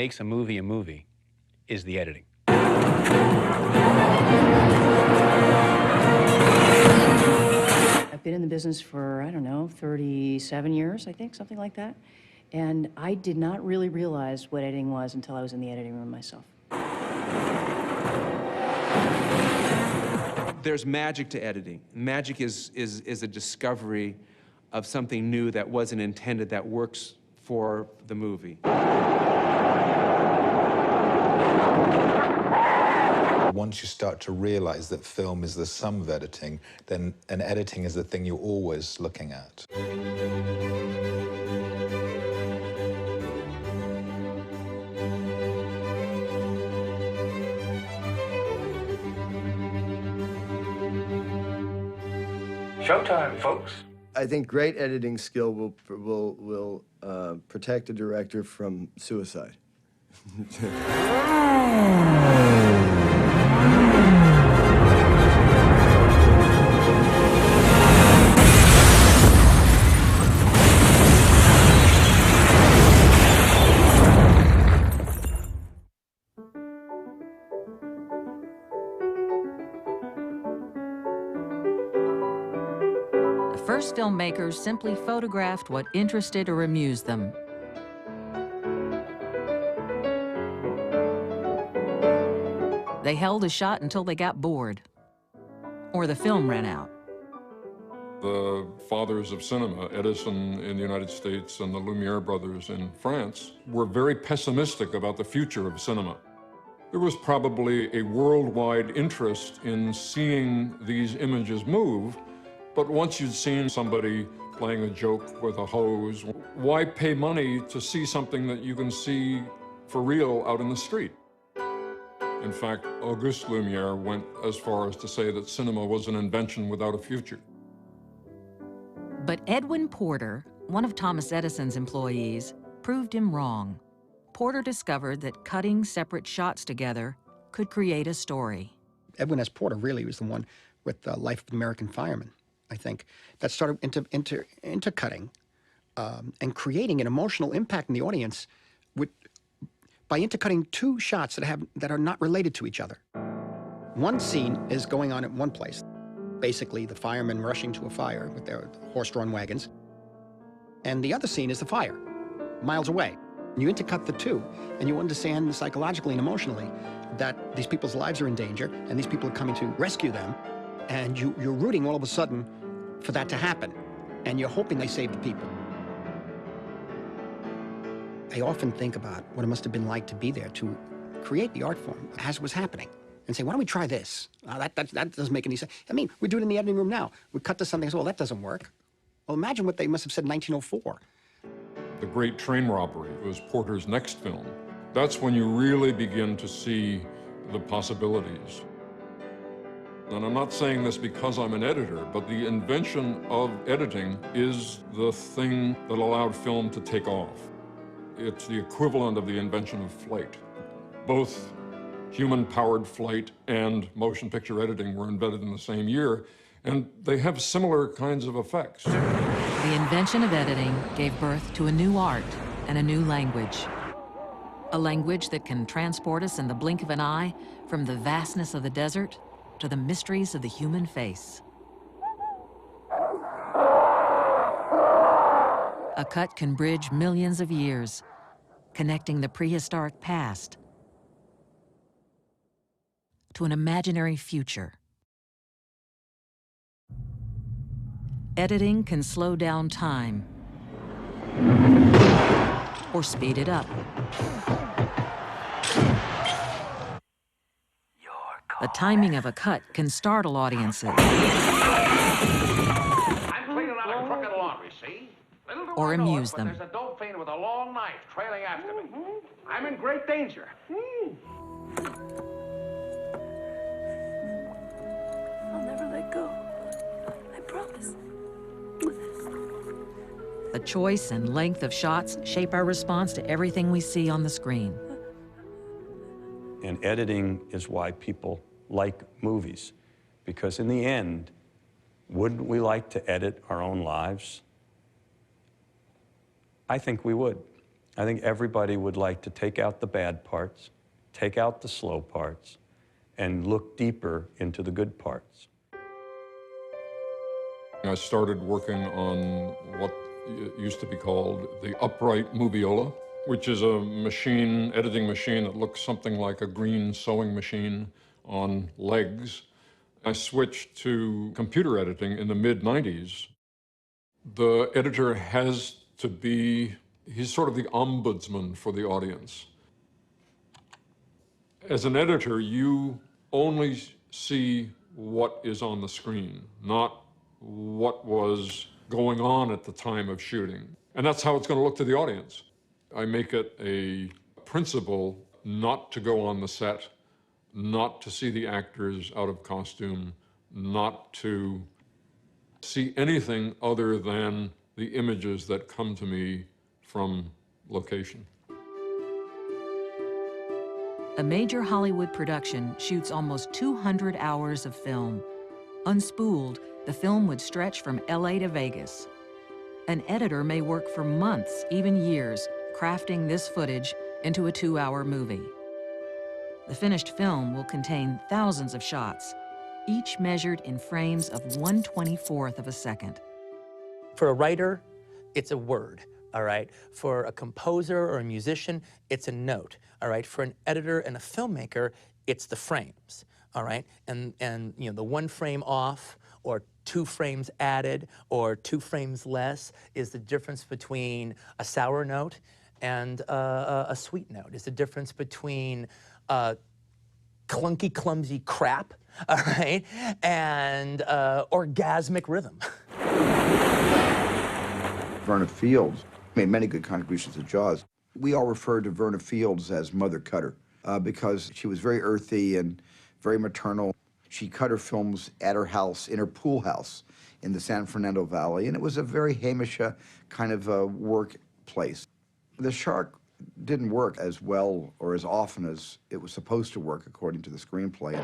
makes a movie is the editing. I've been in the business for, I don't know, 37 years, I think, something like that. And I did not really realize what editing was until I was in the editing room myself. There's magic to editing. Magic is a discovery of something new that wasn't intended, that works for the movie. Once you start to realize that film is the sum of editing, then editing is the thing you're always looking at. Showtime, folks. I think great editing skill will protect a director from suicide. First filmmakers simply photographed what interested or amused them. They held a shot until they got bored, or the film ran out. The fathers of cinema, Edison in the United States and the Lumiere brothers in France, were very pessimistic about the future of cinema. There was probably a worldwide interest in seeing these images move, but once you'd seen somebody playing a joke with a hose, why pay money to see something that you can see for real out in the street? In fact, Auguste Lumiere went as far as to say that cinema was an invention without a future. But Edwin Porter, one of Thomas Edison's employees, proved him wrong. Porter discovered that cutting separate shots together could create a story. Edwin S. Porter really was the one with the Life of the American Fireman, I think, that started intercutting and creating an emotional impact in the audience by intercutting two shots that are not related to each other. One scene is going on at one place, basically the firemen rushing to a fire with their horse-drawn wagons, and the other scene is the fire, miles away. You intercut the two, and you understand psychologically and emotionally that these people's lives are in danger, and these people are coming to rescue them, and you're rooting all of a sudden for that to happen, and you're hoping they save the people. I often think about what it must have been like to be there to create the art form as it was happening, and say, why don't we try this? That doesn't make any sense. I mean, we do it in the editing room now. We cut to something and say, well, that doesn't work. Well, imagine what they must have said in 1904. The Great Train Robbery was Porter's next film. That's when you really begin to see the possibilities. And I'm not saying this because I'm an editor, but the invention of editing is the thing that allowed film to take off. It's the equivalent of the invention of flight. Both human-powered flight and motion picture editing were invented in the same year, and they have similar kinds of effects. The invention of editing gave birth to a new art and a new language. A language that can transport us in the blink of an eye from the vastness of the desert to the mysteries of the human face. A cut can bridge millions of years, connecting the prehistoric past to an imaginary future. Editing can slow down time or speed it up. The timing of a cut can startle audiences. I'm cleaning out a crooked laundry, see? Little do Or I know amuse it, them. But there's a dope fiend with a long knife trailing after me. I'm in great danger. I'll never let go. I promise. The choice and length of shots shape our response to everything we see on the screen. And editing is why people like movies, because in the end, wouldn't we like to edit our own lives? I think we would. I think everybody would like to take out the bad parts, take out the slow parts, and look deeper into the good parts. I started working on what used to be called the upright moviola, which is a machine, editing machine that looks something like a green sewing machine on legs. I switched to computer editing in the mid-90s. The editor has to be, he's sort of the ombudsman for the audience. As an editor, you only see what is on the screen, not what was going on at the time of shooting. And that's how it's going to look to the audience. I make it a principle not to go on the set, not to see the actors out of costume, not to see anything other than the images that come to me from location. A major Hollywood production shoots almost 200 hours of film. Unspooled, the film would stretch from LA to Vegas. An editor may work for months, even years, crafting this footage into a 2-hour movie. The finished film will contain thousands of shots, each measured in frames of 1/24th of a second. For a writer, it's a word, all right? For a composer or a musician, it's a note, all right? For an editor and a filmmaker, it's the frames, all right? And you know, the 1 frame off or 2 frames added or 2 frames less is the difference between a sour note and a sweet note. It's the difference between clunky, clumsy crap, all right, and orgasmic rhythm. Verna Fields made many good contributions to Jaws. We all refer to Verna Fields as Mother Cutter because she was very earthy and very maternal. She cut her films at her house, in her pool house in the San Fernando Valley, and it was a very Hamish kind of workplace. The shark didn't work as well or as often as it was supposed to work according to the screenplay.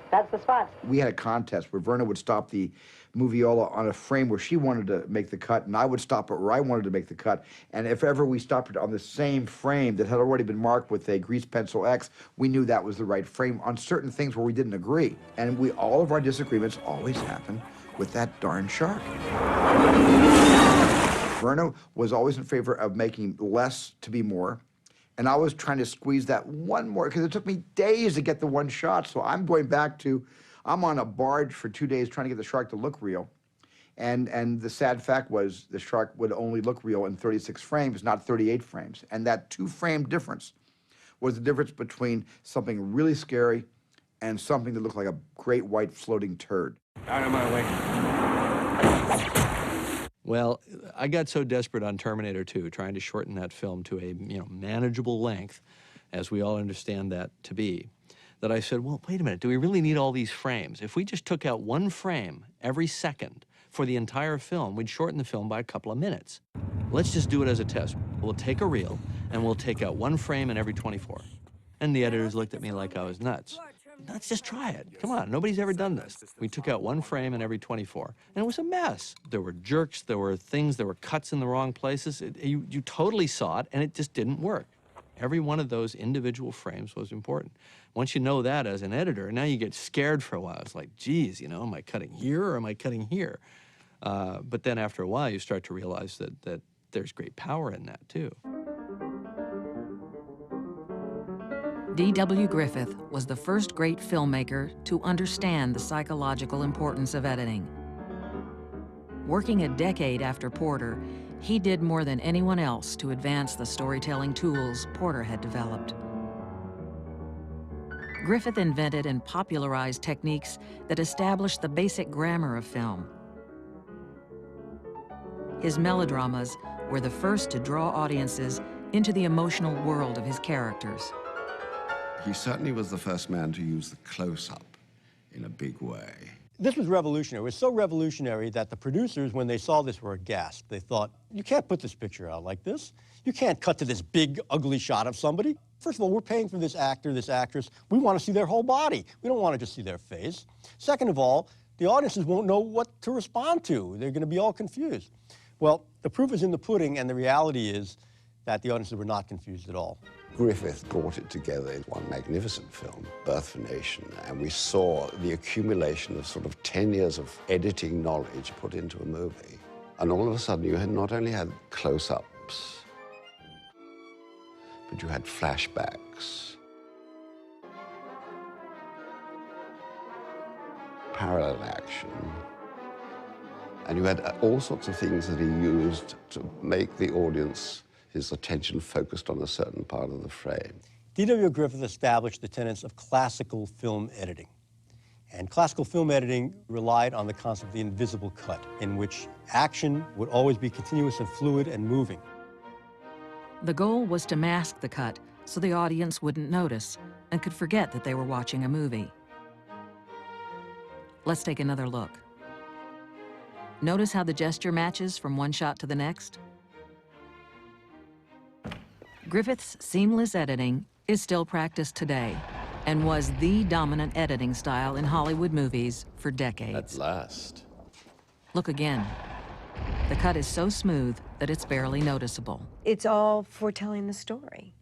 That's the spot. We had a contest where Verna would stop the moviola on a frame where she wanted to make the cut, and I would stop it where I wanted to make the cut. And if ever we stopped it on the same frame that had already been marked with a grease pencil X, we knew that was the right frame on certain things where we didn't agree. And all of our disagreements always happened with that darn shark. Verna was always in favor of making less to be more. And I was trying to squeeze that one more, because it took me days to get the one shot. So I'm going back to, I'm on a barge for 2 days trying to get the shark to look real. And the sad fact was the shark would only look real in 36 frames, not 38 frames. And that 2-frame difference was the difference between something really scary and something that looked like a great white floating turd. Out of my way. Well, I got so desperate on Terminator 2, trying to shorten that film to a manageable length, as we all understand that to be, that I said, well, wait a minute, do we really need all these frames? If we just took out 1 frame every second for the entire film, we'd shorten the film by a couple of minutes. Let's just do it as a test. We'll take a reel, and we'll take out 1 frame in every 24. And the editors looked at me like I was nuts. Let's just try it. Come on, nobody's ever done this. We took out 1 frame in every 24, and it was a mess. There were jerks, there were things, there were cuts in the wrong places. You totally saw it, and it just didn't work. Every one of those individual frames was important. Once you know that as an editor, now you get scared for a while. It's like, geez, am I cutting here or am I cutting here? But then after a while, you start to realize that there's great power in that, too. D.W. Griffith was the first great filmmaker to understand the psychological importance of editing. Working a decade after Porter, he did more than anyone else to advance the storytelling tools Porter had developed. Griffith invented and popularized techniques that established the basic grammar of film. His melodramas were the first to draw audiences into the emotional world of his characters. He certainly was the first man to use the close-up in a big way. This was revolutionary. It was so revolutionary that the producers, when they saw this, were aghast. They thought, you can't put this picture out like this. You can't cut to this big, ugly shot of somebody. First of all, we're paying for this actor, this actress. We want to see their whole body. We don't want to just see their face. Second of all, the audiences won't know what to respond to. They're going to be all confused. Well, the proof is in the pudding, and the reality is that the audiences were not confused at all. Griffith brought it together in one magnificent film, Birth of a Nation, and we saw the accumulation of sort of 10 years of editing knowledge put into a movie. And all of a sudden, you had not only had close-ups, but you had flashbacks, parallel action, and you had all sorts of things that he used to make the audience, his attention focused on a certain part of the frame. D.W. Griffith established the tenets of classical film editing. And classical film editing relied on the concept of the invisible cut, in which action would always be continuous and fluid and moving. The goal was to mask the cut so the audience wouldn't notice and could forget that they were watching a movie. Let's take another look. Notice how the gesture matches from one shot to the next? Griffith's seamless editing is still practiced today and was the dominant editing style in Hollywood movies for decades. At last. Look again. The cut is so smooth that it's barely noticeable. It's all foretelling the story.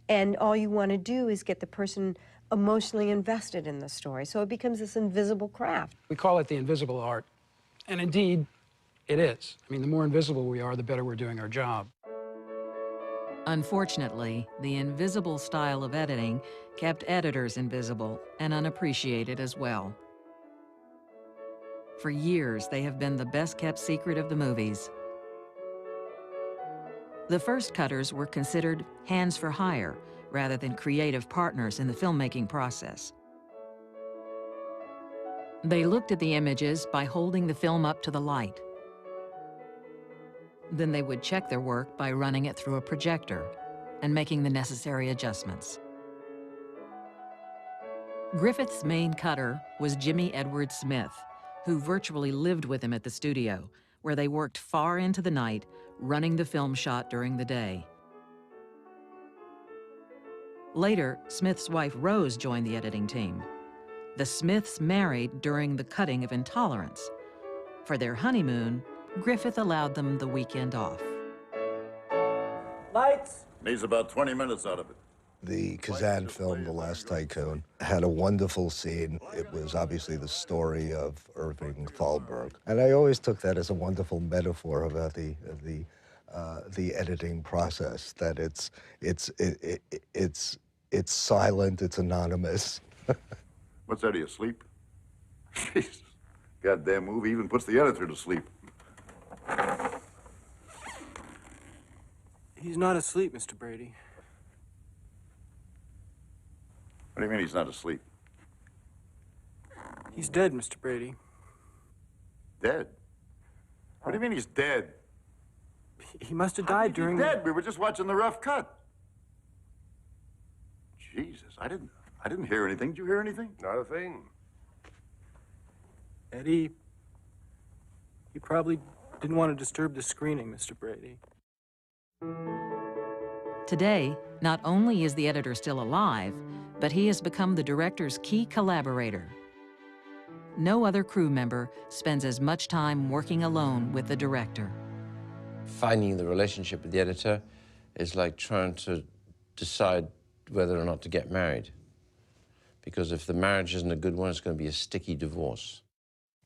And all you want to do is get the person emotionally invested in the story. So it becomes this invisible craft. We call it the invisible art. And indeed, it is. I mean, the more invisible we are, the better we're doing our job. Unfortunately, the invisible style of editing kept editors invisible and unappreciated as well. For years, they have been the best-kept secret of the movies. The first cutters were considered hands for hire rather than creative partners in the filmmaking process. They looked at the images by holding the film up to the light. Then they would check their work by running it through a projector and making the necessary adjustments. Griffith's main cutter was Jimmy Edward Smith, who virtually lived with him at the studio, where they worked far into the night, running the film shot during the day. Later, Smith's wife Rose joined the editing team. The Smiths married during the cutting of Intolerance. For their honeymoon, Griffith allowed them the weekend off. Lights! Needs about 20 minutes out of it. The Kazan film, The Last Tycoon, had a wonderful scene. It was obviously the story of Irving Thalberg. And I always took that as a wonderful metaphor about the editing process, that it's silent, it's anonymous. What's that, are you asleep? Jesus. Goddamn movie even puts the editor to sleep. He's not asleep, Mr. Brady. What do you mean he's not asleep? He's dead, Mr. Brady. Dead? What do you mean he's dead? He must have died during He's dead. We were just watching the rough cut. Jesus, I didn't hear anything. Did you hear anything? Not a thing. Eddie, you probably didn't want to disturb the screening, Mr. Brady. Today, not only is the editor still alive, but he has become the director's key collaborator. No other crew member spends as much time working alone with the director. Finding the relationship with the editor is like trying to decide whether or not to get married. Because if the marriage isn't a good one, it's going to be a sticky divorce.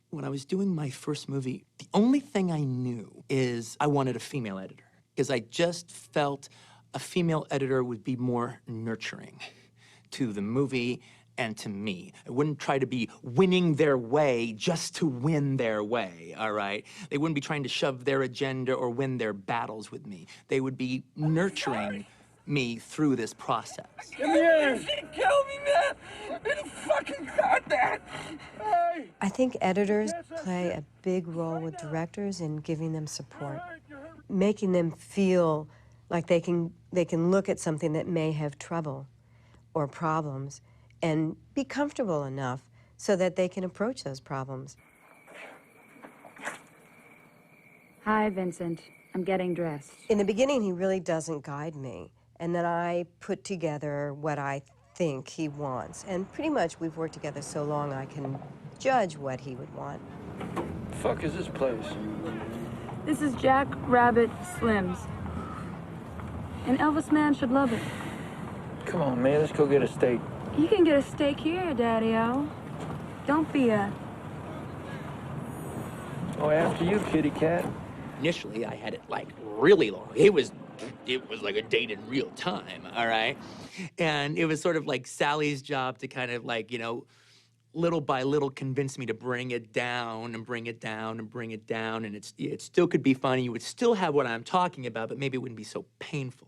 When I was doing my first movie, the only thing I knew is I wanted a female editor, because I just felt a female editor would be more nurturing to the movie and to me. I wouldn't try to be winning their way just to win their way, all right? They wouldn't be trying to shove their agenda or win their battles with me. They would be nurturing me through this process. Come here! Kill me, man! I fucking got that! Hey! I think editors play a big role with directors in giving them support, making them feel like they can look at something that may have trouble or problems and be comfortable enough so that they can approach those problems. Hi, Vincent. I'm getting dressed. In the beginning, he really doesn't guide me. And then I put together what I think he wants. And pretty much we've worked together so long I can judge what he would want. The fuck is this place? This is Jack Rabbit Slims. An Elvis man should love it. Come on, man, let's go get a steak. You can get a steak here, Daddy-O. Don't be a... Oh, after you, kitty cat. Initially, I had it like really long. It was like a date in real time, all right? And it was sort of like Sally's job to kind of like, you know, little by little convince me to bring it down and bring it down and bring it down. And it still could be funny. You would still have what I'm talking about, but maybe it wouldn't be so painful.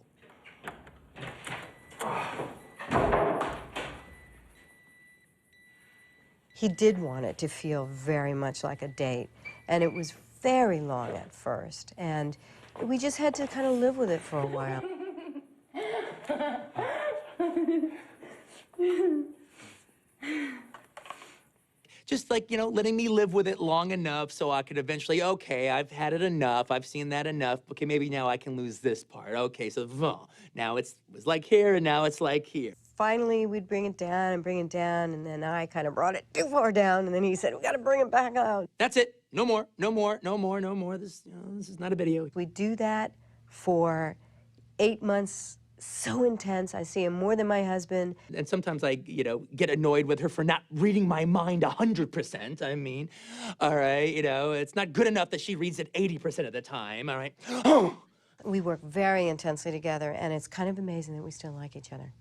He did want it to feel very much like a date, and it was very long at first, and we just had to kind of live with it for a while. Just like, you know, letting me live with it long enough so I could eventually, okay, I've had it enough, I've seen that enough, okay, maybe now I can lose this part. Okay, so now it was like here and now it's like here. Finally, we'd bring it down, and then I kind of brought it too far down, and then he said, we got to bring it back out. That's it. No more, no more, no more, no more. This is not a video. We do that for 8 months, so intense. I see him more than my husband. And sometimes I, you know, get annoyed with her for not reading my mind 100%. I mean, all right, you know, it's not good enough that she reads it 80% of the time, all right? We work very intensely together, and it's kind of amazing that we still like each other.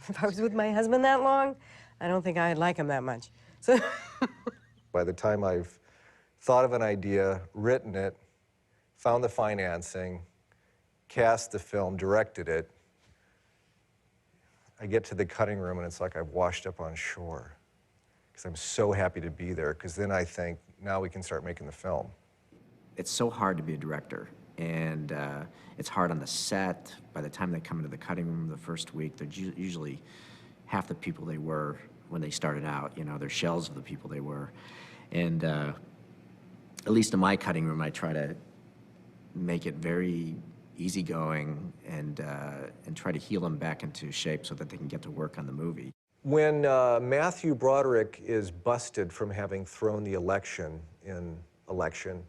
If I was with my husband that long, I don't think I'd like him that much. So by the time I've thought of an idea, written it, found the financing, cast the film, directed it, I get to the cutting room and it's like I've washed up on shore. Because I'm so happy to be there, because then I think, now we can start making the film. It's so hard to be a director, and it's hard on the set. By the time they come into the cutting room the first week, they're usually half the people they were when they started out. You know, they're shells of the people they were. And at least in my cutting room, I try to make it very easygoing and try to heal them back into shape so that they can get to work on the movie. When Matthew Broderick is busted from having thrown the election in election,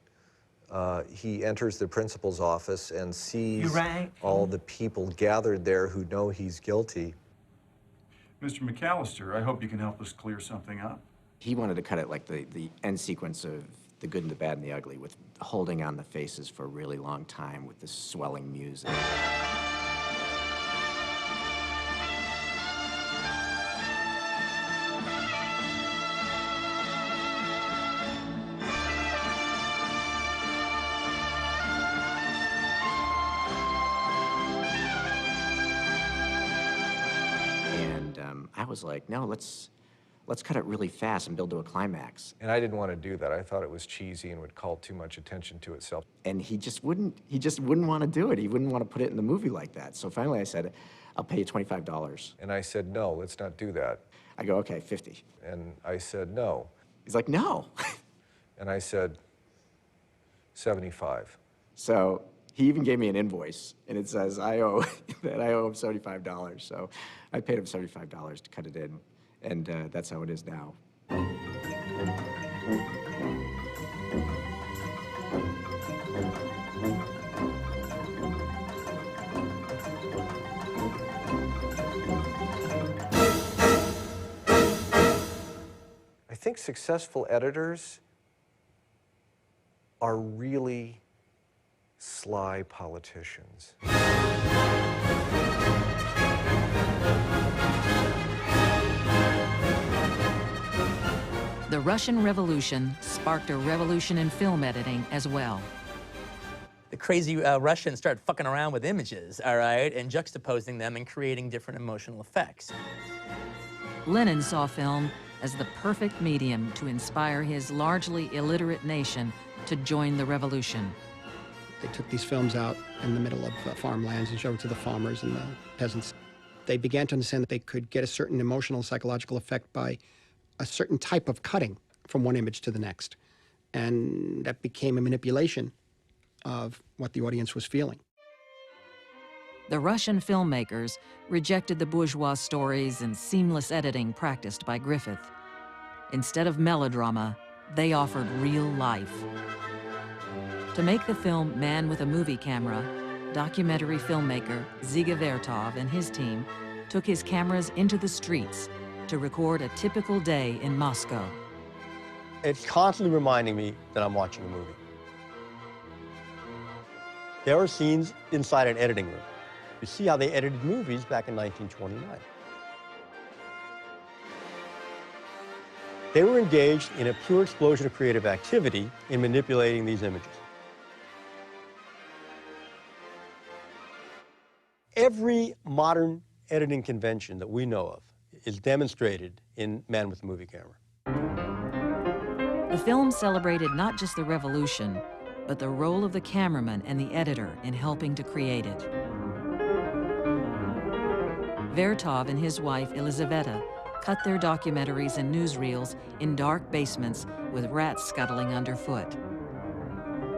he enters the principal's office and sees all the people gathered there who know he's guilty. Mr. McAllister, I hope you can help us clear something up. He wanted to cut it like the end sequence of The Good and the Bad and the Ugly, with holding on the faces for a really long time with this swelling music. I was like, no, let's cut it really fast and build to a climax. And I didn't want to do that. I thought it was cheesy and would call too much attention to itself. And he just wouldn't want to do it. He wouldn't want to put it in the movie like that. So finally I said, I'll pay you $25. And I said, no, let's not do that. I go, okay, 50. And I said, no. He's like, no. And I said, 75. So he even gave me an invoice, and it says I owe him $75. So I paid him $75 to cut it in, and that's how it is now. I think successful editors are really sly politicians. The Russian Revolution sparked a revolution in film editing as well. The crazy Russians started fucking around with images, all right, and juxtaposing them and creating different emotional effects. Lenin saw film as the perfect medium to inspire his largely illiterate nation to join the revolution. They took these films out in the middle of farmlands and showed it to the farmers and the peasants. They began to understand that they could get a certain emotional, psychological effect by a certain type of cutting from one image to the next. And that became a manipulation of what the audience was feeling. The Russian filmmakers rejected the bourgeois stories and seamless editing practiced by Griffith. Instead of melodrama, they offered real life. To make the film Man with a Movie Camera, documentary filmmaker Dziga Vertov and his team took his cameras into the streets to record a typical day in Moscow. It's constantly reminding me that I'm watching a movie. There are scenes inside an editing room. You see how they edited movies back in 1929. They were engaged in a pure explosion of creative activity in manipulating these images. Every modern editing convention that we know of is demonstrated in Man with a Movie Camera. The film celebrated not just the revolution, but the role of the cameraman and the editor in helping to create it. Vertov and his wife, Elizaveta, cut their documentaries and newsreels in dark basements with rats scuttling underfoot.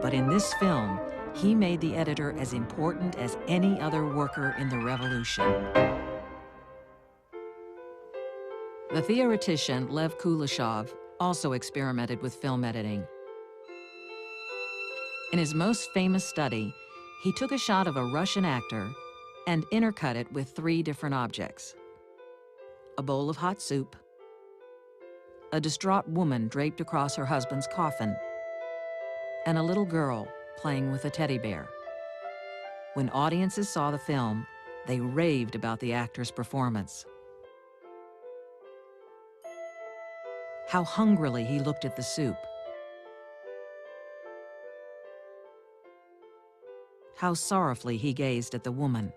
But in this film, he made the editor as important as any other worker in the revolution. The theoretician Lev Kuleshov also experimented with film editing. In his most famous study, he took a shot of a Russian actor and intercut it with 3 different objects: a bowl of hot soup, a distraught woman draped across her husband's coffin, and a little girl playing with a teddy bear. When audiences saw the film, they raved about the actor's performance. How hungrily he looked at the soup. How sorrowfully he gazed at the woman.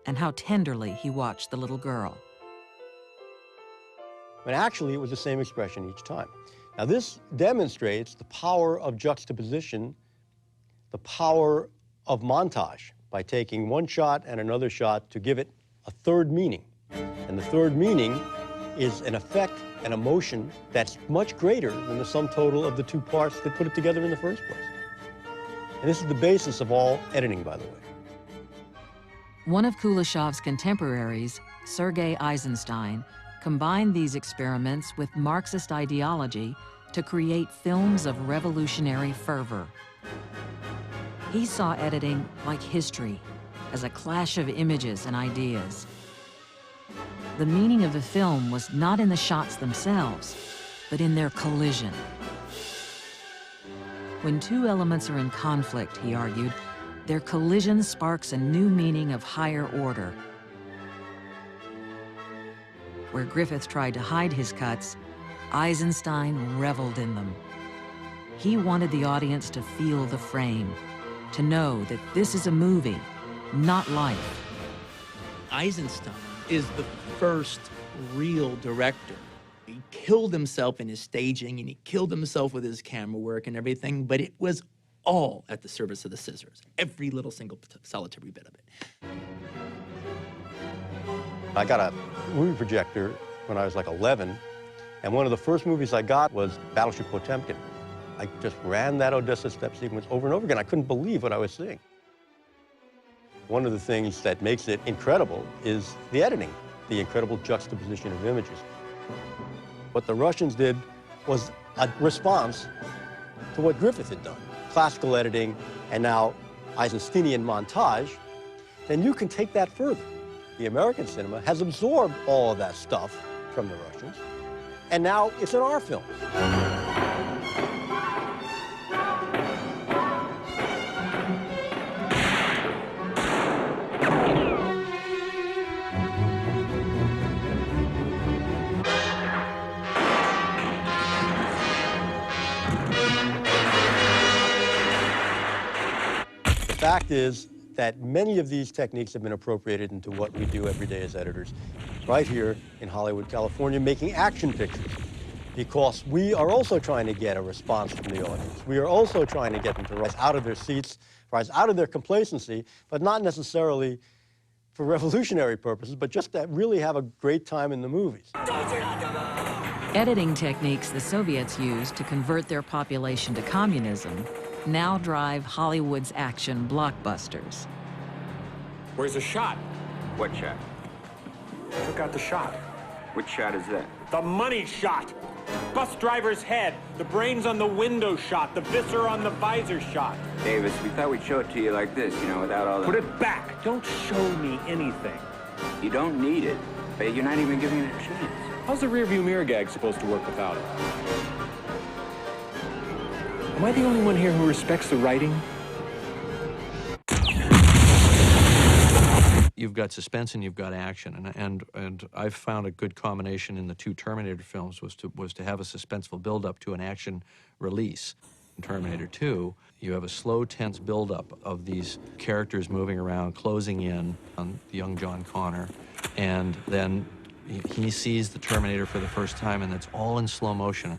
And how tenderly he watched the little girl. But actually, it was the same expression each time. Now, this demonstrates the power of juxtaposition, the power of montage, by taking one shot and another shot to give it a third meaning. And the third meaning is an effect, an emotion that's much greater than the sum total of the 2 parts that put it together in the first place. And this is the basis of all editing, by the way. One of Kuleshov's contemporaries, Sergei Eisenstein, combined these experiments with Marxist ideology to create films of revolutionary fervor. He saw editing like history, as a clash of images and ideas. The meaning of the film was not in the shots themselves, but in their collision. When 2 elements are in conflict, he argued, their collision sparks a new meaning of higher order. Where Griffith tried to hide his cuts, Eisenstein reveled in them. He wanted the audience to feel the frame, to know that this is a movie, not life. Eisenstein is the first real director. He killed himself in his staging, and he killed himself with his camera work and everything, but it was all at the service of the scissors. Every little single solitary bit of it. I got a movie projector when I was like 11, and one of the first movies I got was Battleship Potemkin. I just ran that Odessa step sequence over and over again. I couldn't believe what I was seeing. One of the things that makes it incredible is the editing, the incredible juxtaposition of images. What the Russians did was a response to what Griffith had done. Classical editing, and now Eisensteinian montage, then you can take that further. The American cinema has absorbed all of that stuff from the Russians, and now it's in our films. The fact is that many of these techniques have been appropriated into what we do every day as editors, right here in Hollywood, California, making action pictures, because we are also trying to get a response from the audience. We are also trying to get them to rise out of their seats, rise out of their complacency, but not necessarily for revolutionary purposes, but just to really have a great time in the movies. Editing techniques the Soviets used to convert their population to communism now drive Hollywood's action blockbusters. Where's the shot? What shot? Who got the shot? Which shot is that? The money shot! Bus driver's head, the brains on the window shot, the viscera on the visor shot. Davis, we thought we'd show it to you like this, you know, without all the... Put it back. Don't show me anything. You don't need it, but you're not even giving it a chance. How's the rearview mirror gag supposed to work without it? Am I the only one here who respects the writing? You've got suspense and you've got action, and I've found a good combination in the two Terminator films was to have a suspenseful build-up to an action release. In Terminator 2, you have a slow, tense build-up of these characters moving around, closing in on the young John Connor, and then he sees the Terminator for the first time, and it's all in slow motion.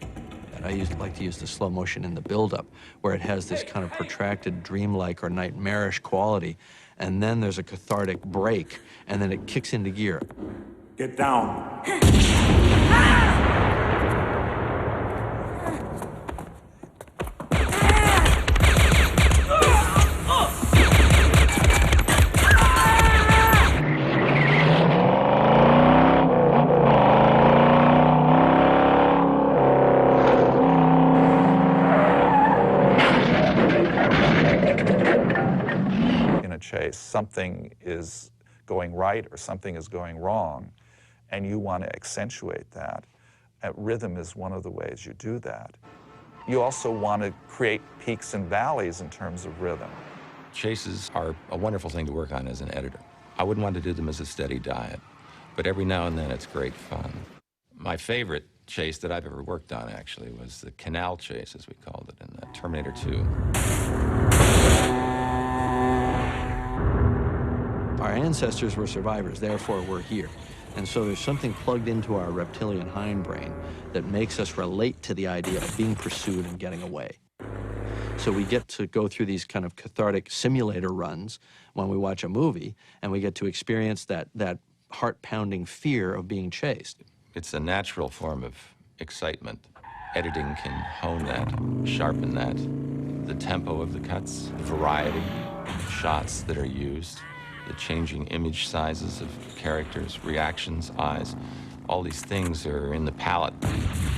And I like to use the slow motion in the build-up, where it has this kind of protracted, dreamlike or nightmarish quality, and then there's a cathartic break, and then it kicks into gear. Get down. Chase, something is going right or something is going wrong, and you want to accentuate that. Rhythm is one of the ways you do that. You also want to create peaks and valleys in terms of rhythm. Chases are a wonderful thing to work on as an editor. I wouldn't want to do them as a steady diet, but every now and then it's great fun. My favorite chase that I've ever worked on, actually, was the canal chase, as we called it, in Terminator 2. Our ancestors were survivors, therefore we're here. And so there's something plugged into our reptilian hindbrain that makes us relate to the idea of being pursued and getting away. So we get to go through these kind of cathartic simulator runs when we watch a movie, and we get to experience that heart-pounding fear of being chased. It's a natural form of excitement. Editing can hone that, sharpen that. The tempo of the cuts, the variety of shots that are used, the changing image sizes of characters, reactions, eyes, all these things are in the palette.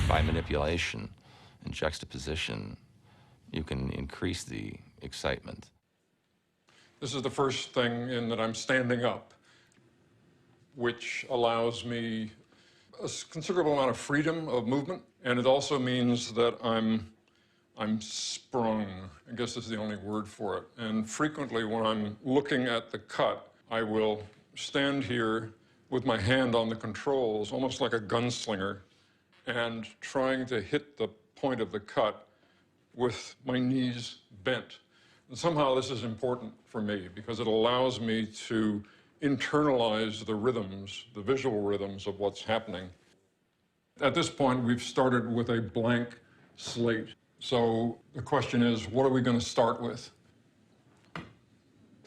By manipulation and juxtaposition, you can increase the excitement. This is the first thing in that I'm standing up, which allows me a considerable amount of freedom of movement, and it also means that I'm sprung. I guess is the only word for it. And frequently when I'm looking at the cut, I will stand here with my hand on the controls, almost like a gunslinger, and trying to hit the point of the cut with my knees bent. And somehow this is important for me because it allows me to internalize the rhythms, the visual rhythms of what's happening. At this point, we've started with a blank slate. So the question is, what are we going to start with?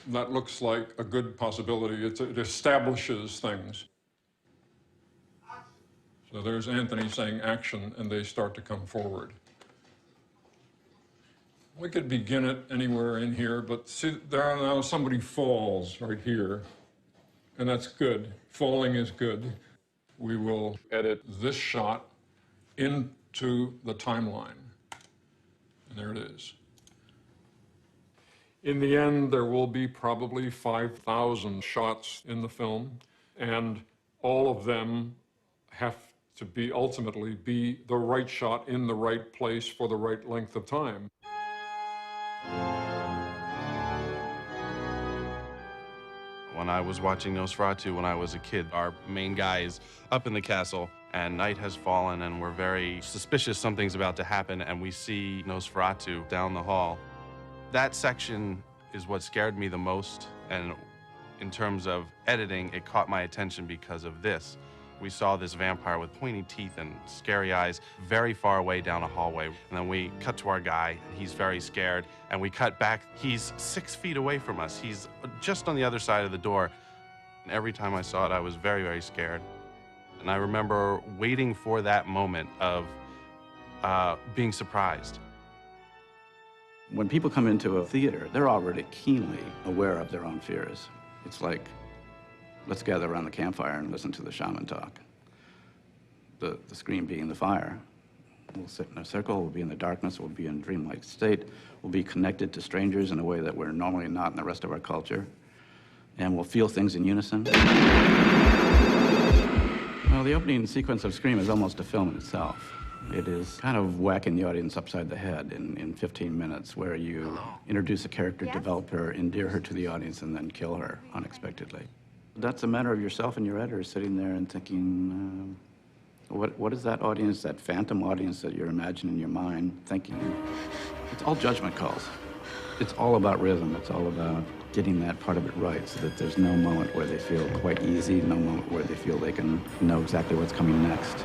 That looks like a good possibility. It establishes things. So there's Anthony saying action, and they start to come forward. We could begin it anywhere in here, but see, there now somebody falls right here, and that's good. Falling is good. We will edit this shot into the timeline. And there it is. In the end, there will be probably 5,000 shots in the film, and all of them have to be ultimately be the right shot in the right place for the right length of time. When I was watching Nosferatu when I was a kid, our main guy is up in the castle, and night has fallen, and we're very suspicious something's about to happen, and we see Nosferatu down the hall. That section is what scared me the most, and in terms of editing, it caught my attention because of this. We saw this vampire with pointy teeth and scary eyes very far away down a hallway, and then we cut to our guy, and he's very scared, and we cut back. He's 6 feet away from us. He's just on the other side of the door. And every time I saw it, I was very, very scared. And I remember waiting for that moment of being surprised. When people come into a theater, they're already keenly aware of their own fears. It's like, let's gather around the campfire and listen to the shaman talk. the screen being the fire. We'll sit in a circle, we'll be in the darkness, we'll be in a dreamlike state, we'll be connected to strangers in a way that we're normally not in the rest of our culture, and we'll feel things in unison. Well, the opening sequence of Scream is almost a film in itself. It is kind of whacking the audience upside the head in 15 minutes, where you introduce a character, develop her, endear her to the audience, and then kill her unexpectedly. That's a matter of yourself and your editor sitting there and thinking, what is that audience, that phantom audience that you're imagining in your mind thinking? It's all judgment calls. It's all about rhythm. It's all about getting that part of it right so that there's no moment where they feel quite easy, no moment where they feel they can know exactly what's coming next.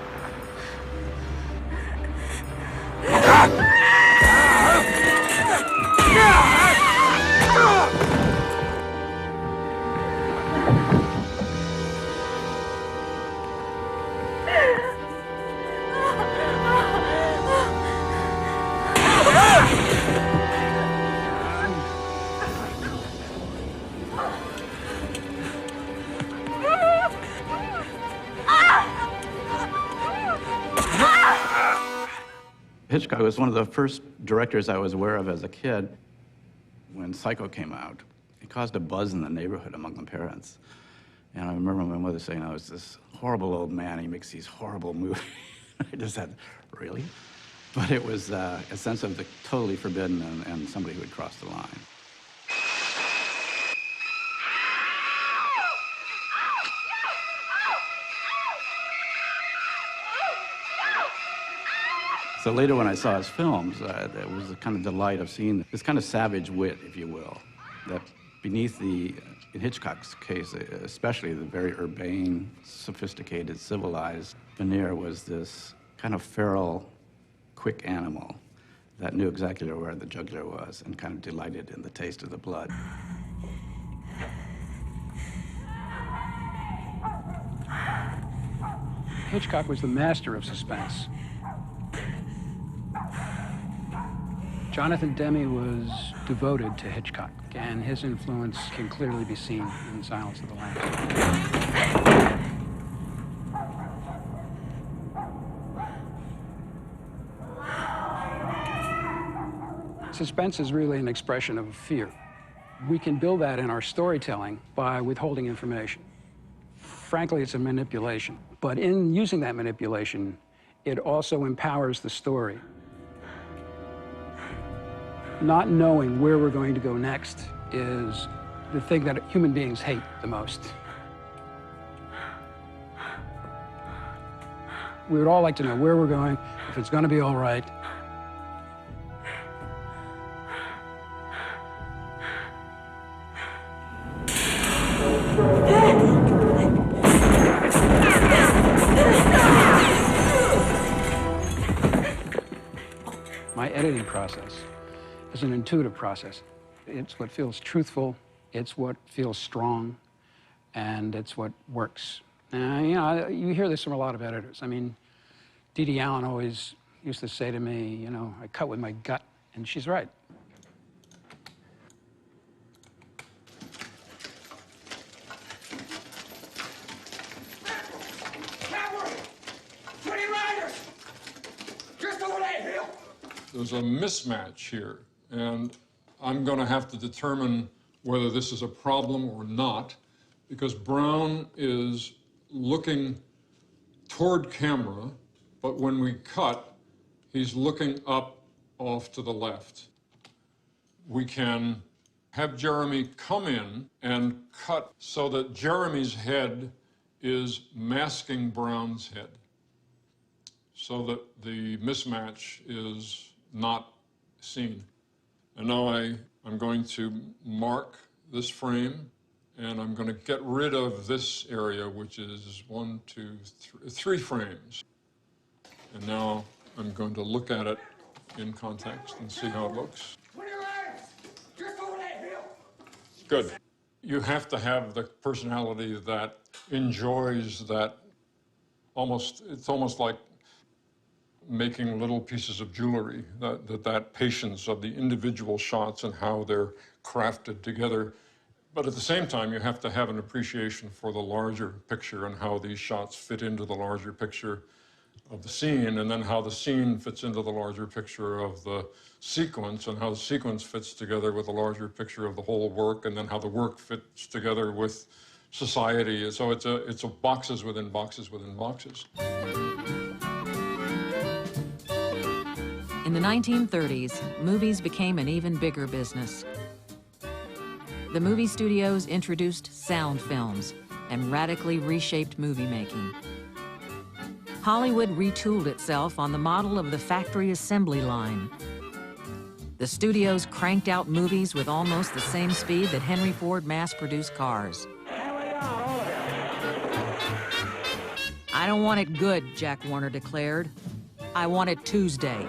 Hitchcock was one of the first directors I was aware of as a kid. When Psycho came out, it caused a buzz in the neighborhood among the parents. And I remember my mother saying, "Oh, it's this horrible old man, he makes these horrible movies." I just said, "Really?" But it was a sense of the totally forbidden and somebody who had crossed the line. So later when I saw his films, it was a kind of delight of seeing this kind of savage wit, if you will, that beneath in Hitchcock's case, especially the very urbane, sophisticated, civilized veneer was this kind of feral, quick animal that knew exactly where the jugular was and kind of delighted in the taste of the blood. Hitchcock was the master of suspense. Jonathan Demme was devoted to Hitchcock, and his influence can clearly be seen in Silence of the Lambs. Suspense is really an expression of fear. We can build that in our storytelling by withholding information. Frankly, it's a manipulation, but in using that manipulation, it also empowers the story. Not knowing where we're going to go next is the thing that human beings hate the most. We would all like to know where we're going, if it's going to be all right. My editing process is an intuitive process. It's what feels truthful, it's what feels strong, and it's what works. Now, you hear this from a lot of editors. I mean, Dee Allen always used to say to me, I cut with my gut, and she's right. There's a mismatch here, and I'm going to have to determine whether this is a problem or not, because Brown is looking toward camera, but when we cut, he's looking up off to the left. We can have Jeremy come in and cut so that Jeremy's head is masking Brown's head, so that the mismatch is not seen. And now I'm going to mark this frame, and I'm going to get rid of this area, which is 1, 2, 3 frames. And now I'm going to look at it in context and see how it looks. Good. You have to have the personality that enjoys that it's almost like making little pieces of jewelry, that patience of the individual shots and how they're crafted together. But at the same time, you have to have an appreciation for the larger picture and how these shots fit into the larger picture. of the scene, and then how the scene fits into the larger picture of the sequence, and how the sequence fits together with the larger picture of the whole work, and then how the work fits together with society. So it's a boxes within boxes within boxes. In the 1930s, movies became an even bigger business. The movie studios introduced sound films and radically reshaped movie making. Hollywood retooled itself on the model of the factory assembly line. The studios cranked out movies with almost the same speed that Henry Ford mass-produced cars. I don't want it good, Jack Warner declared. I want it Tuesday.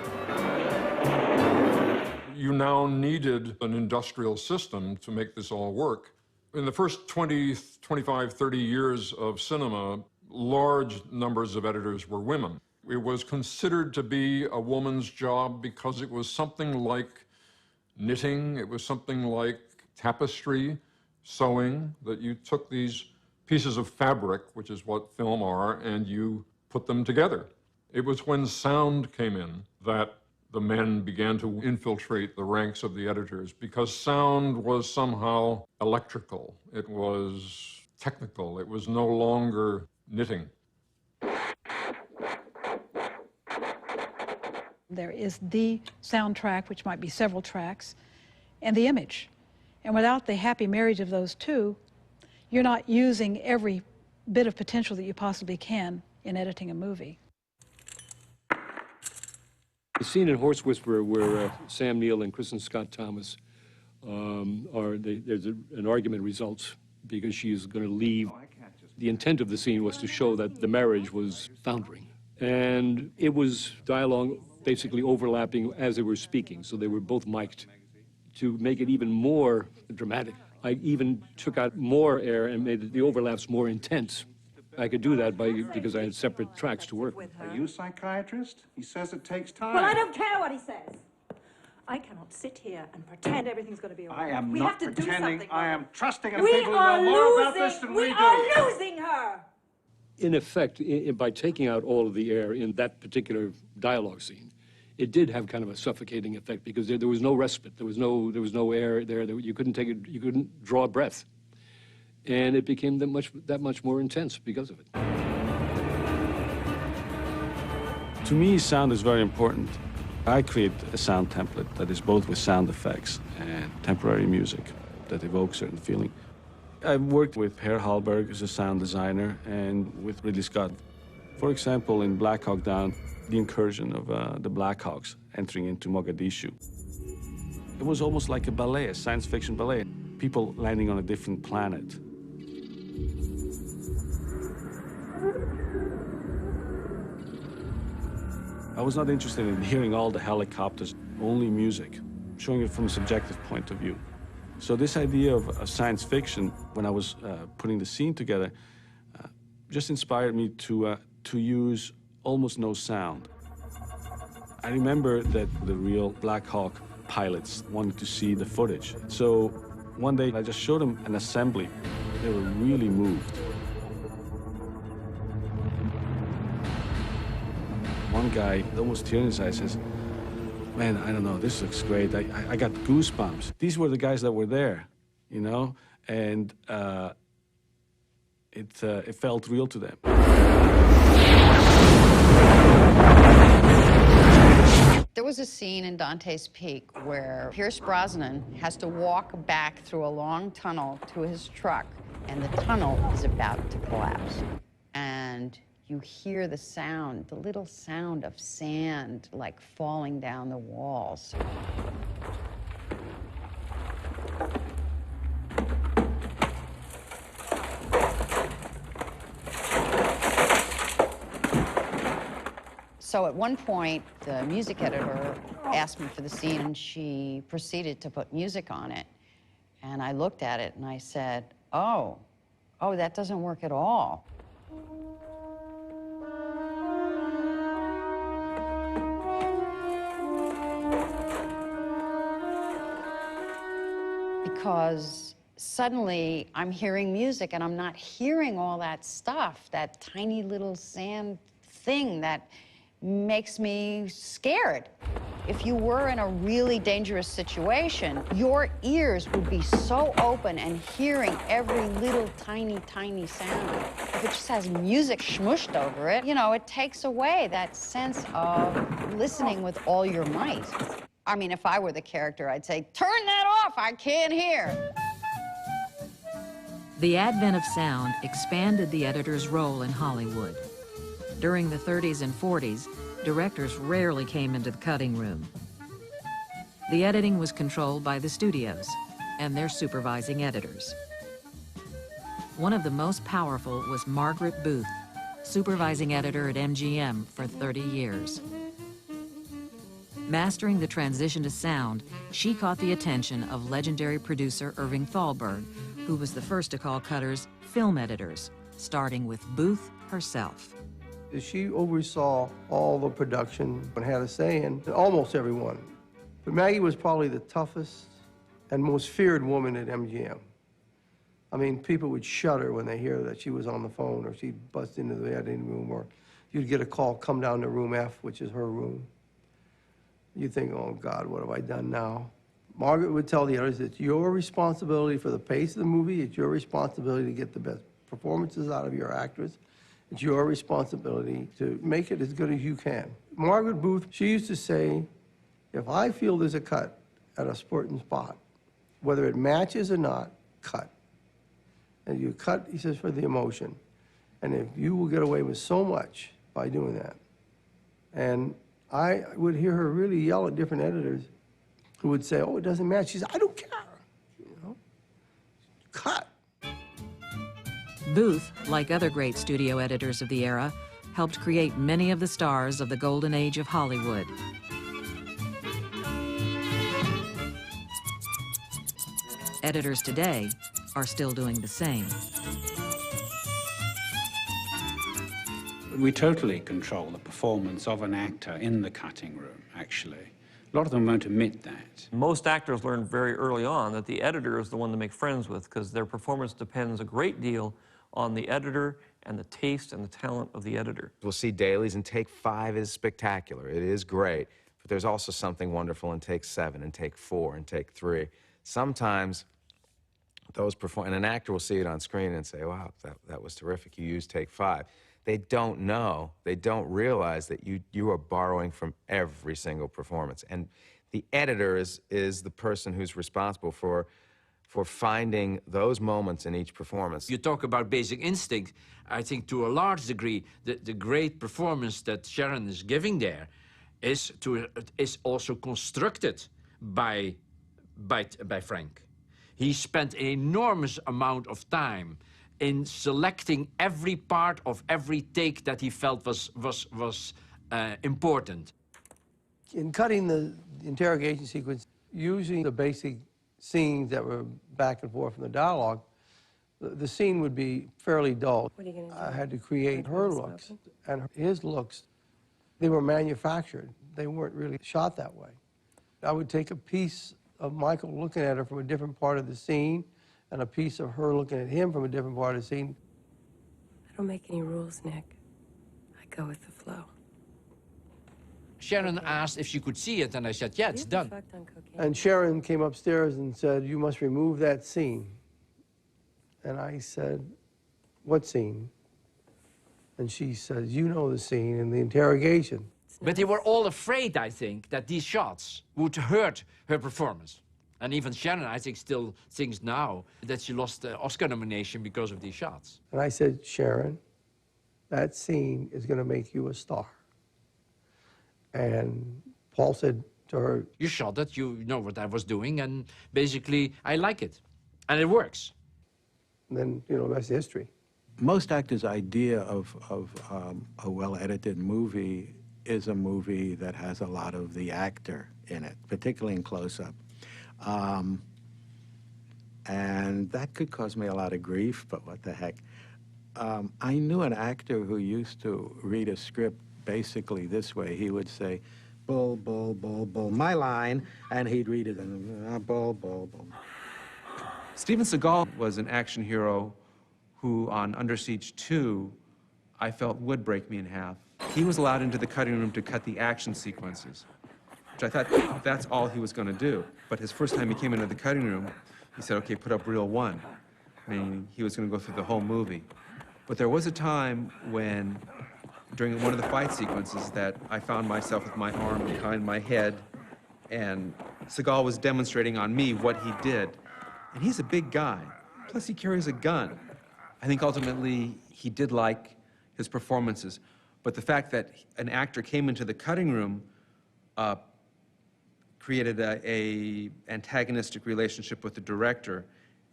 You now needed an industrial system to make this all work. In the first 20, 25, 30 years of cinema, large numbers of editors were women. It was considered to be a woman's job because it was something like knitting, it was something like tapestry, sewing, that you took these pieces of fabric, which is what film are, and you put them together. It was when sound came in that the men began to infiltrate the ranks of the editors, because sound was somehow electrical. It was technical. It was no longer knitting. There is the soundtrack, which might be several tracks, and the image. And without the happy marriage of those two, you're not using every bit of potential that you possibly can in editing a movie. The scene in Horse Whisperer where Sam Neill and Kristen Scott Thomas there's an argument results because she's going to leave. The intent of the scene was to show that the marriage was foundering. And it was dialogue basically overlapping as they were speaking, so they were both mic'd. To make it even more dramatic, I even took out more air and made the overlaps more intense. I could do that because I had separate tracks to work with. Are you a psychiatrist? He says it takes time. Well, I don't care what he says. I cannot sit here and pretend everything's going to be all right. I am we not have to pretending. Do something. I am trusting in we people who know more about this than we do. We are losing her. In effect, by taking out all of the air in that particular dialogue scene, it did have kind of a suffocating effect because there was no respite. There was no air there. You couldn't take it. You couldn't draw a breath, and it became that much more intense because of it. To me, sound is very important. I create a sound template that is both with sound effects and temporary music that evoke certain feeling. I've worked with Per Hallberg as a sound designer and with Ridley Scott. For example, in Black Hawk Down, the incursion of the Black Hawks entering into Mogadishu. It was almost like a ballet, a science fiction ballet. People landing on a different planet. I was not interested in hearing all the helicopters, only music, showing it from a subjective point of view. So this idea of science fiction, when I was putting the scene together, just inspired me to use almost no sound. I remember that the real Black Hawk pilots wanted to see the footage. So one day I just showed them an assembly. They were really moved. One guy, almost tear in his eyes, says, "Man, I don't know, this looks great. I got goosebumps." These were the guys that were there, you know, and it felt real to them. There was a scene in Dante's Peak where Pierce Brosnan has to walk back through a long tunnel to his truck, and the tunnel is about to collapse. And you hear the sound, the little sound of sand, like falling down the walls. So at one point, the music editor asked me for the scene, and she proceeded to put music on it. And I looked at it, and I said, oh, that doesn't work at all. Because suddenly I'm hearing music and I'm not hearing all that stuff, that tiny little sand thing that makes me scared. If you were in a really dangerous situation, your ears would be so open and hearing every little tiny, tiny sound. If it just has music smooshed over it, you know, it takes away that sense of listening with all your might. I mean, if I were the character, I'd say, turn that off, I can't hear. The advent of sound expanded the editor's role in Hollywood. During the 30s and 40s, directors rarely came into the cutting room. The editing was controlled by the studios and their supervising editors. One of the most powerful was Margaret Booth, supervising editor at MGM for 30 years. Mastering the transition to sound, she caught the attention of legendary producer Irving Thalberg, who was the first to call cutters film editors, starting with Booth herself. She oversaw all the production and had a say in almost everyone. But Maggie was probably the toughest and most feared woman at MGM. I mean, people would shudder when they hear that she was on the phone or she'd bust into the editing room, or you'd get a call, come down to room F, which is her room. You'd think, oh God, what have I done now? Margaret would tell the editors, it's your responsibility for the pace of the movie, it's your responsibility to get the best performances out of your actors, it's your responsibility to make it as good as you can. Margaret Booth, she used to say, if I feel there's a cut at a certain spot, whether it matches or not, cut. And you cut, he says, for the emotion. And if you will get away with so much by doing that. And I would hear her really yell at different editors who would say, oh, it doesn't match. She said, I don't care, you know, cut. Booth, like other great studio editors of the era, helped create many of the stars of the golden age of Hollywood. Editors today are still doing the same. We totally control the performance of an actor in the cutting room, actually. A lot of them won't admit that. Most actors learn very early on that the editor is the one to make friends with, because their performance depends a great deal on the editor and the taste and the talent of the editor. We'll see dailies, and take 5 is spectacular. It is great. But there's also something wonderful in take 7 and take 4 and take 3. Sometimes those and an actor will see it on screen and say, wow, that was terrific. You used take 5. They don't know, they don't realize that you are borrowing from every single performance. And the editor is the person who's responsible for finding those moments in each performance. You talk about basic instinct. I think to a large degree the great performance that Sharon is giving there is also constructed by Frank. He spent an enormous amount of time in selecting every part of every take that he felt was important. In cutting the interrogation sequence, using the basic scenes that were back and forth from the dialogue, the scene would be fairly dull. What are you gonna do? I had to create her looks and his looks. They were manufactured. They weren't really shot that way. I would take a piece of Michael looking at her from a different part of the scene and a piece of her looking at him from a different part of the scene. I don't make any rules, Nick. I go with the flow. Sharon asked if she could see it, and I said, yeah, it's done. And Sharon came upstairs and said, you must remove that scene. And I said, what scene? And she said, you know the scene in the interrogation. But they were all afraid, I think, that these shots would hurt her performance. And even Sharon, I think, still thinks now that she lost the Oscar nomination because of these shots. And I said, Sharon, that scene is going to make you a star. And Paul said to her, you shot it, you know what I was doing, and basically I like it. And it works. And then, you know, that's history. Most actors' idea of a well-edited movie is a movie that has a lot of the actor in it, particularly in close-up. And that could cause me a lot of grief, but what the heck. I knew an actor who used to read a script basically this way. He would say, bull, bull, bull, bull, my line, and he'd read it and bull, bull, bull. Steven Seagal was an action hero who, on Under Siege 2, I felt would break me in half. He was allowed into the cutting room to cut the action sequences, which I thought that's all he was going to do. But his first time he came into the cutting room, he said, okay, put up reel one. Meaning he was going to go through the whole movie. But there was a time when, during one of the fight sequences, that I found myself with my arm behind my head, and Seagal was demonstrating on me what he did. And he's a big guy, plus he carries a gun. I think ultimately he did like his performances, but the fact that an actor came into the cutting room created a antagonistic relationship with the director,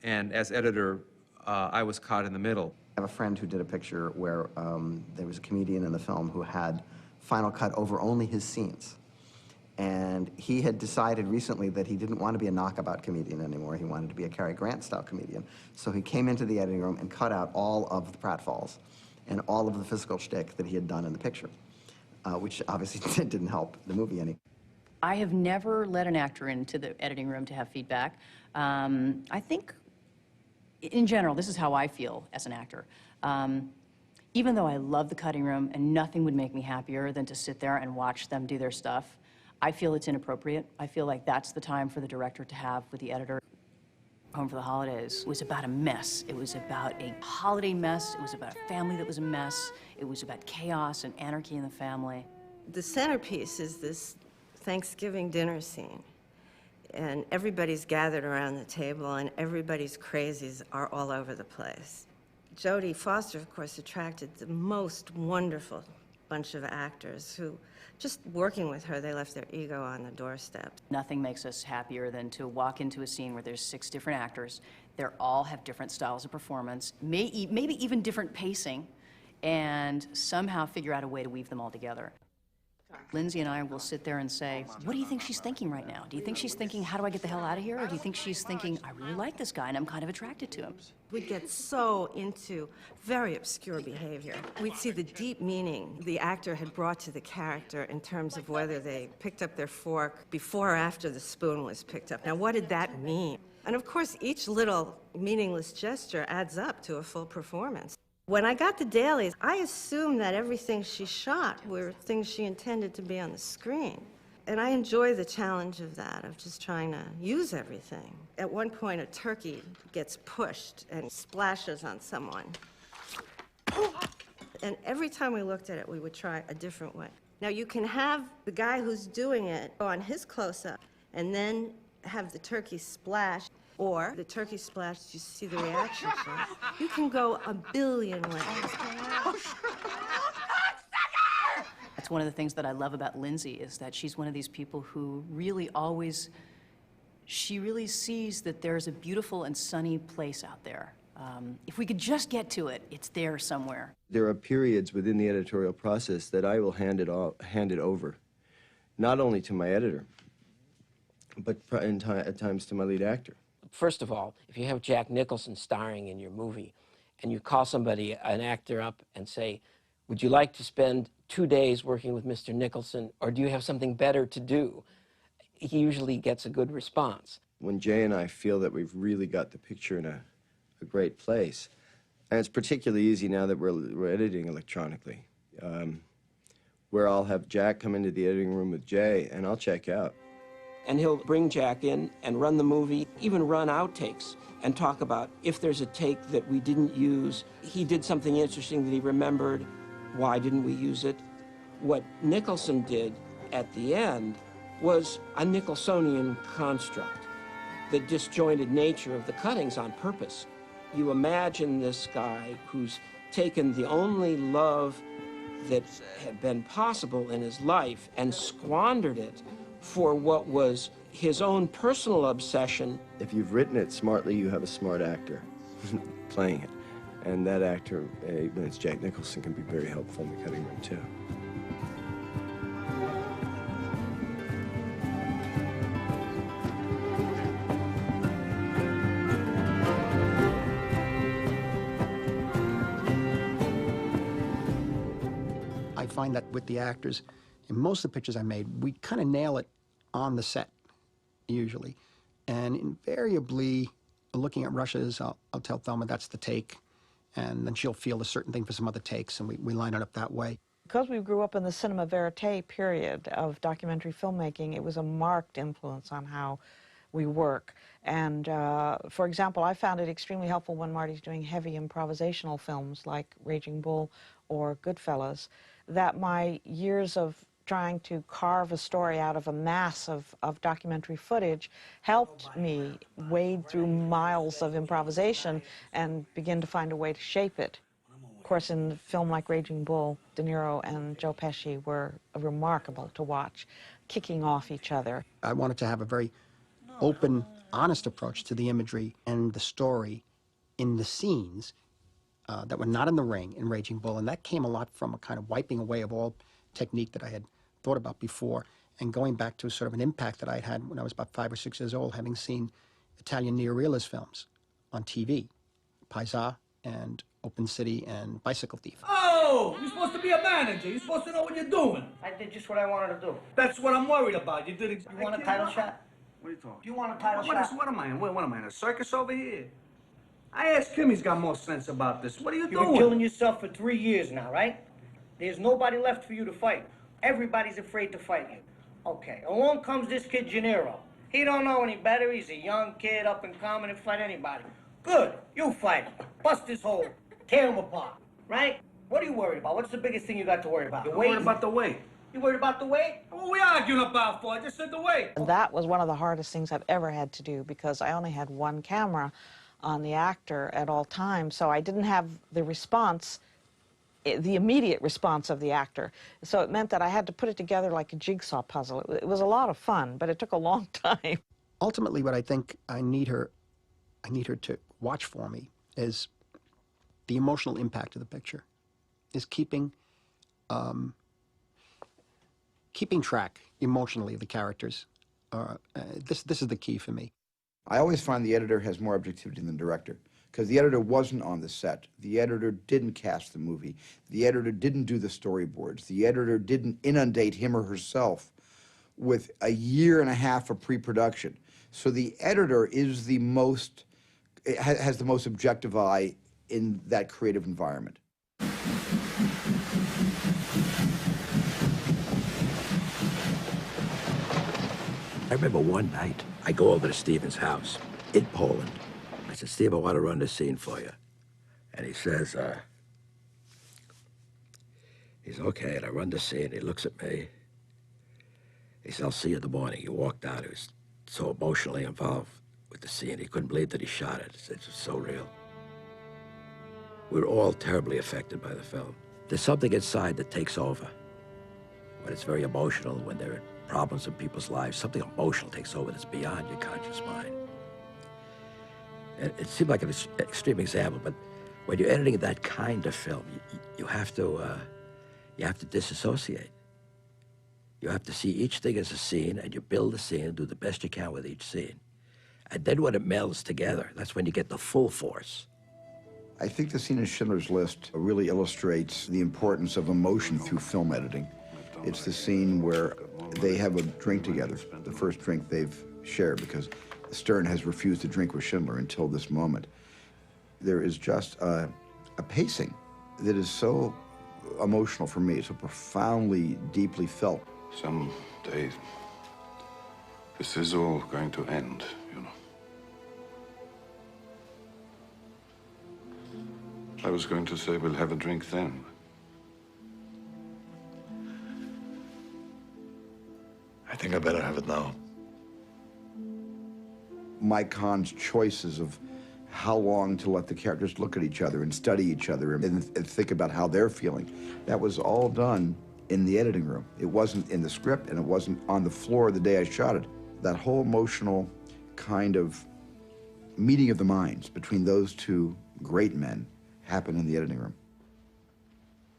and as editor, I was caught in the middle. I have a friend who did a picture where there was a comedian in the film who had final cut over only his scenes. And he had decided recently that he didn't want to be a knockabout comedian anymore. He wanted to be a Cary Grant-style comedian. So he came into the editing room and cut out all of the pratfalls and all of the physical shtick that he had done in the picture, which obviously didn't help the movie any. I have never let an actor into the editing room to have feedback. I think, in general, this is how I feel as an actor. Even though I love the cutting room and nothing would make me happier than to sit there and watch them do their stuff, I feel it's inappropriate. I feel like that's the time for the director to have with the editor. Home for the Holidays was about a mess. It was about a holiday mess. It was about a family that was a mess. It was about chaos and anarchy in the family. The centerpiece is this Thanksgiving dinner scene. And everybody's gathered around the table, and everybody's crazies are all over the place. Jodie Foster, of course, attracted the most wonderful bunch of actors who, just working with her, they left their ego on the doorstep. Nothing makes us happier than to walk into a scene where there's 6 different actors. They all have different styles of performance, maybe even different pacing, and somehow figure out a way to weave them all together. Lindsay and I will sit there and say, what do you think she's thinking right now? Do you think she's thinking, how do I get the hell out of here? Or do you think she's thinking, I really like this guy and I'm kind of attracted to him? We'd get so into very obscure behavior. We'd see the deep meaning the actor had brought to the character in terms of whether they picked up their fork before or after the spoon was picked up. Now, what did that mean? And of course, each little meaningless gesture adds up to a full performance. When I got the dailies, I assumed that everything she shot were things she intended to be on the screen. And I enjoy the challenge of that, of just trying to use everything. At one point, a turkey gets pushed and splashes on someone. And every time we looked at it, we would try a different way. Now, you can have the guy who's doing it on his close-up and then have the turkey splash. Or the turkey splash, you see the reaction shot. You can go a billion ways. That's one of the things that I love about Lindsay, is that she's one of these people who really always, she really sees that there's a beautiful and sunny place out there. If we could just get to it, it's there somewhere. There are periods within the editorial process that I will hand it over, not only to my editor, but at times to my lead actor. First of all, if you have Jack Nicholson starring in your movie and you call somebody, an actor, up and say, would you like to spend 2 days working with Mr. Nicholson, or do you have something better to do? He usually gets a good response. When Jay and I feel that we've really got the picture in a great place, and it's particularly easy now that we're editing electronically, where I'll have Jack come into the editing room with Jay and I'll check out. And he'll bring Jack in and run the movie, even run outtakes, and talk about if there's a take that we didn't use, he did something interesting that he remembered, why didn't we use it? What Nicholson did at the end was a Nicholsonian construct, the disjointed nature of the cuttings on purpose. You imagine this guy who's taken the only love that had been possible in his life and squandered it for what was his own personal obsession. If you've written it smartly, you have a smart actor playing it. And that actor, when it's Jack Nicholson, can be very helpful in the cutting room, too. I find that with the actors, in most of the pictures I made, we kind of nail it on the set, usually. And invariably, looking at rushes, I'll tell Thelma that's the take, and then she'll feel a certain thing for some other takes, and we line it up that way. Because we grew up in the cinema verite period of documentary filmmaking, it was a marked influence on how we work. And for example, I found it extremely helpful when Marty's doing heavy improvisational films like Raging Bull or Goodfellas, that my years of trying to carve a story out of a mass of documentary footage helped me wade through miles of improvisation and begin to find a way to shape it. Of course, in a film like Raging Bull, De Niro and Joe Pesci were remarkable to watch, kicking off each other. I wanted to have a very open, honest approach to the imagery and the story in the scenes that were not in the ring in Raging Bull, and that came a lot from a kind of wiping away of all technique that I had thought about before and going back to sort of an impact that I had when I was about 5 or 6 years old, having seen Italian neorealist films on TV, Paisa and Open City and Bicycle Thief. Oh, you're supposed to be a manager. You're supposed to know what you're doing. I did just what I wanted to do. That's what I'm worried about. You did it. You want a title shot? What are you talking? Do you want a title shot? What am I in? What am I in, a circus over here? I asked him, he's got more sense about this. What are you doing? You've been killing yourself for 3 years now, right? There's nobody left for you to fight. Everybody's afraid to fight you. Okay, along comes this kid, Gennaro. He don't know any better. He's a young kid, up and coming, and fight anybody. Good, you fight him. Bust his hole. Tear him apart, right? What are you worried about? What's the biggest thing you got to worry about? I'm worried about the weight. You worried about the weight? What are we arguing about for? I just said the weight. And that was one of the hardest things I've ever had to do because I only had one camera on the actor at all times, so I didn't have the response, the immediate response of the actor. So it meant that I had to put it together like a jigsaw puzzle. It was a lot of fun, but it took a long time. Ultimately, what I think I need her to watch for me is the emotional impact of the picture, is keeping track emotionally of the characters. This is the key for me. I always find the editor has more objectivity than the director, because the editor wasn't on the set. The editor didn't cast the movie. The editor didn't do the storyboards. The editor didn't inundate him or herself with a year and a half of pre-production. So the editor is the most, has the most objective eye in that creative environment. I remember one night, I go over to Steven's house in Poland. I said, Steve, I want to run this scene for you. And he says, okay, and I run the scene. He looks at me. He says, I'll see you in the morning. He walked out. He was so emotionally involved with the scene. He couldn't believe that he shot it. It was so real. We were all terribly affected by the film. There's something inside that takes over. When it's very emotional, when there are problems in people's lives, something emotional takes over that's beyond your conscious mind. And it seemed like an extreme example, but when you're editing that kind of film, you have to disassociate. You have to see each thing as a scene, and you build the scene and do the best you can with each scene. And then when it melds together, that's when you get the full force. I think the scene in Schindler's List really illustrates the importance of emotion through film editing. It's the scene where they have a drink together, the first drink they've shared, because Stern has refused to drink with Schindler until this moment. There is just a pacing that is so emotional for me, so profoundly, deeply felt. Someday, this is all going to end, you know. I was going to say we'll have a drink then. I think I better have it now. Mike Hahn's choices of how long to let the characters look at each other and study each other and think about how they're feeling, that was all done in the editing room. It wasn't in the script, and it wasn't on the floor the day I shot it. That whole emotional kind of meeting of the minds between those two great men happened in the editing room.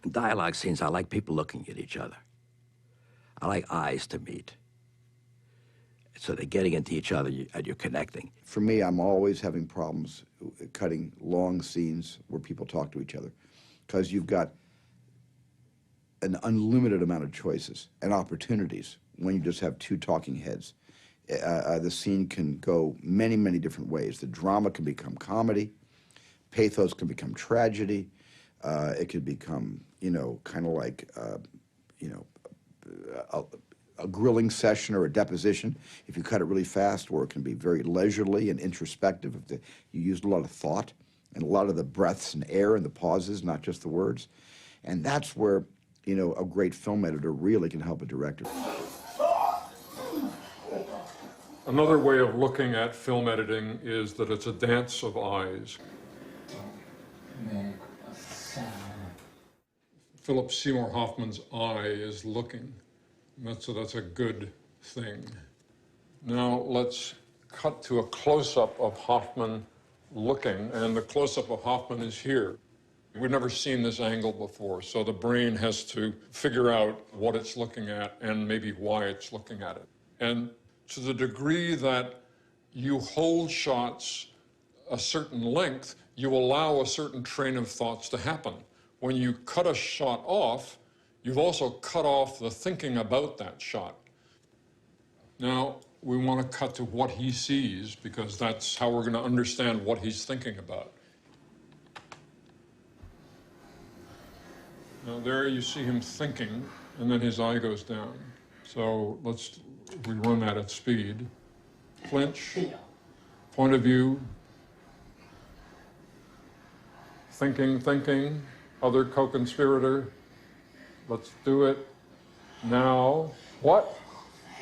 In dialogue scenes, I like people looking at each other. I like eyes to meet. So they're getting into each other and you're connecting. For me, I'm always having problems cutting long scenes where people talk to each other, because you've got an unlimited amount of choices and opportunities when you just have two talking heads. The scene can go many, many different ways. The drama can become comedy. Pathos can become tragedy. It could become, you know, kind of like, you know, a grilling session or a deposition if you cut it really fast, or it can be very leisurely and introspective if you used a lot of thought and a lot of the breaths and air and the pauses, not just the words. And that's where, you know, a great film editor really can help a director. Another way of looking at film editing is that it's a dance of eyes. Philip Seymour Hoffman's eye is looking. That's a good thing. Now let's cut to a close-up of Hoffman looking, and the close-up of Hoffman is here. We've never seen this angle before, so the brain has to figure out what it's looking at and maybe why it's looking at it. And to the degree that you hold shots a certain length, you allow a certain train of thoughts to happen. When you cut a shot off, you've also cut off the thinking about that shot. Now, we want to cut to what he sees, because that's how we're going to understand what he's thinking about. Now, there you see him thinking, and then his eye goes down. So let's rerun that at speed. Flinch, point of view, thinking, other co-conspirator. Let's do it now. What?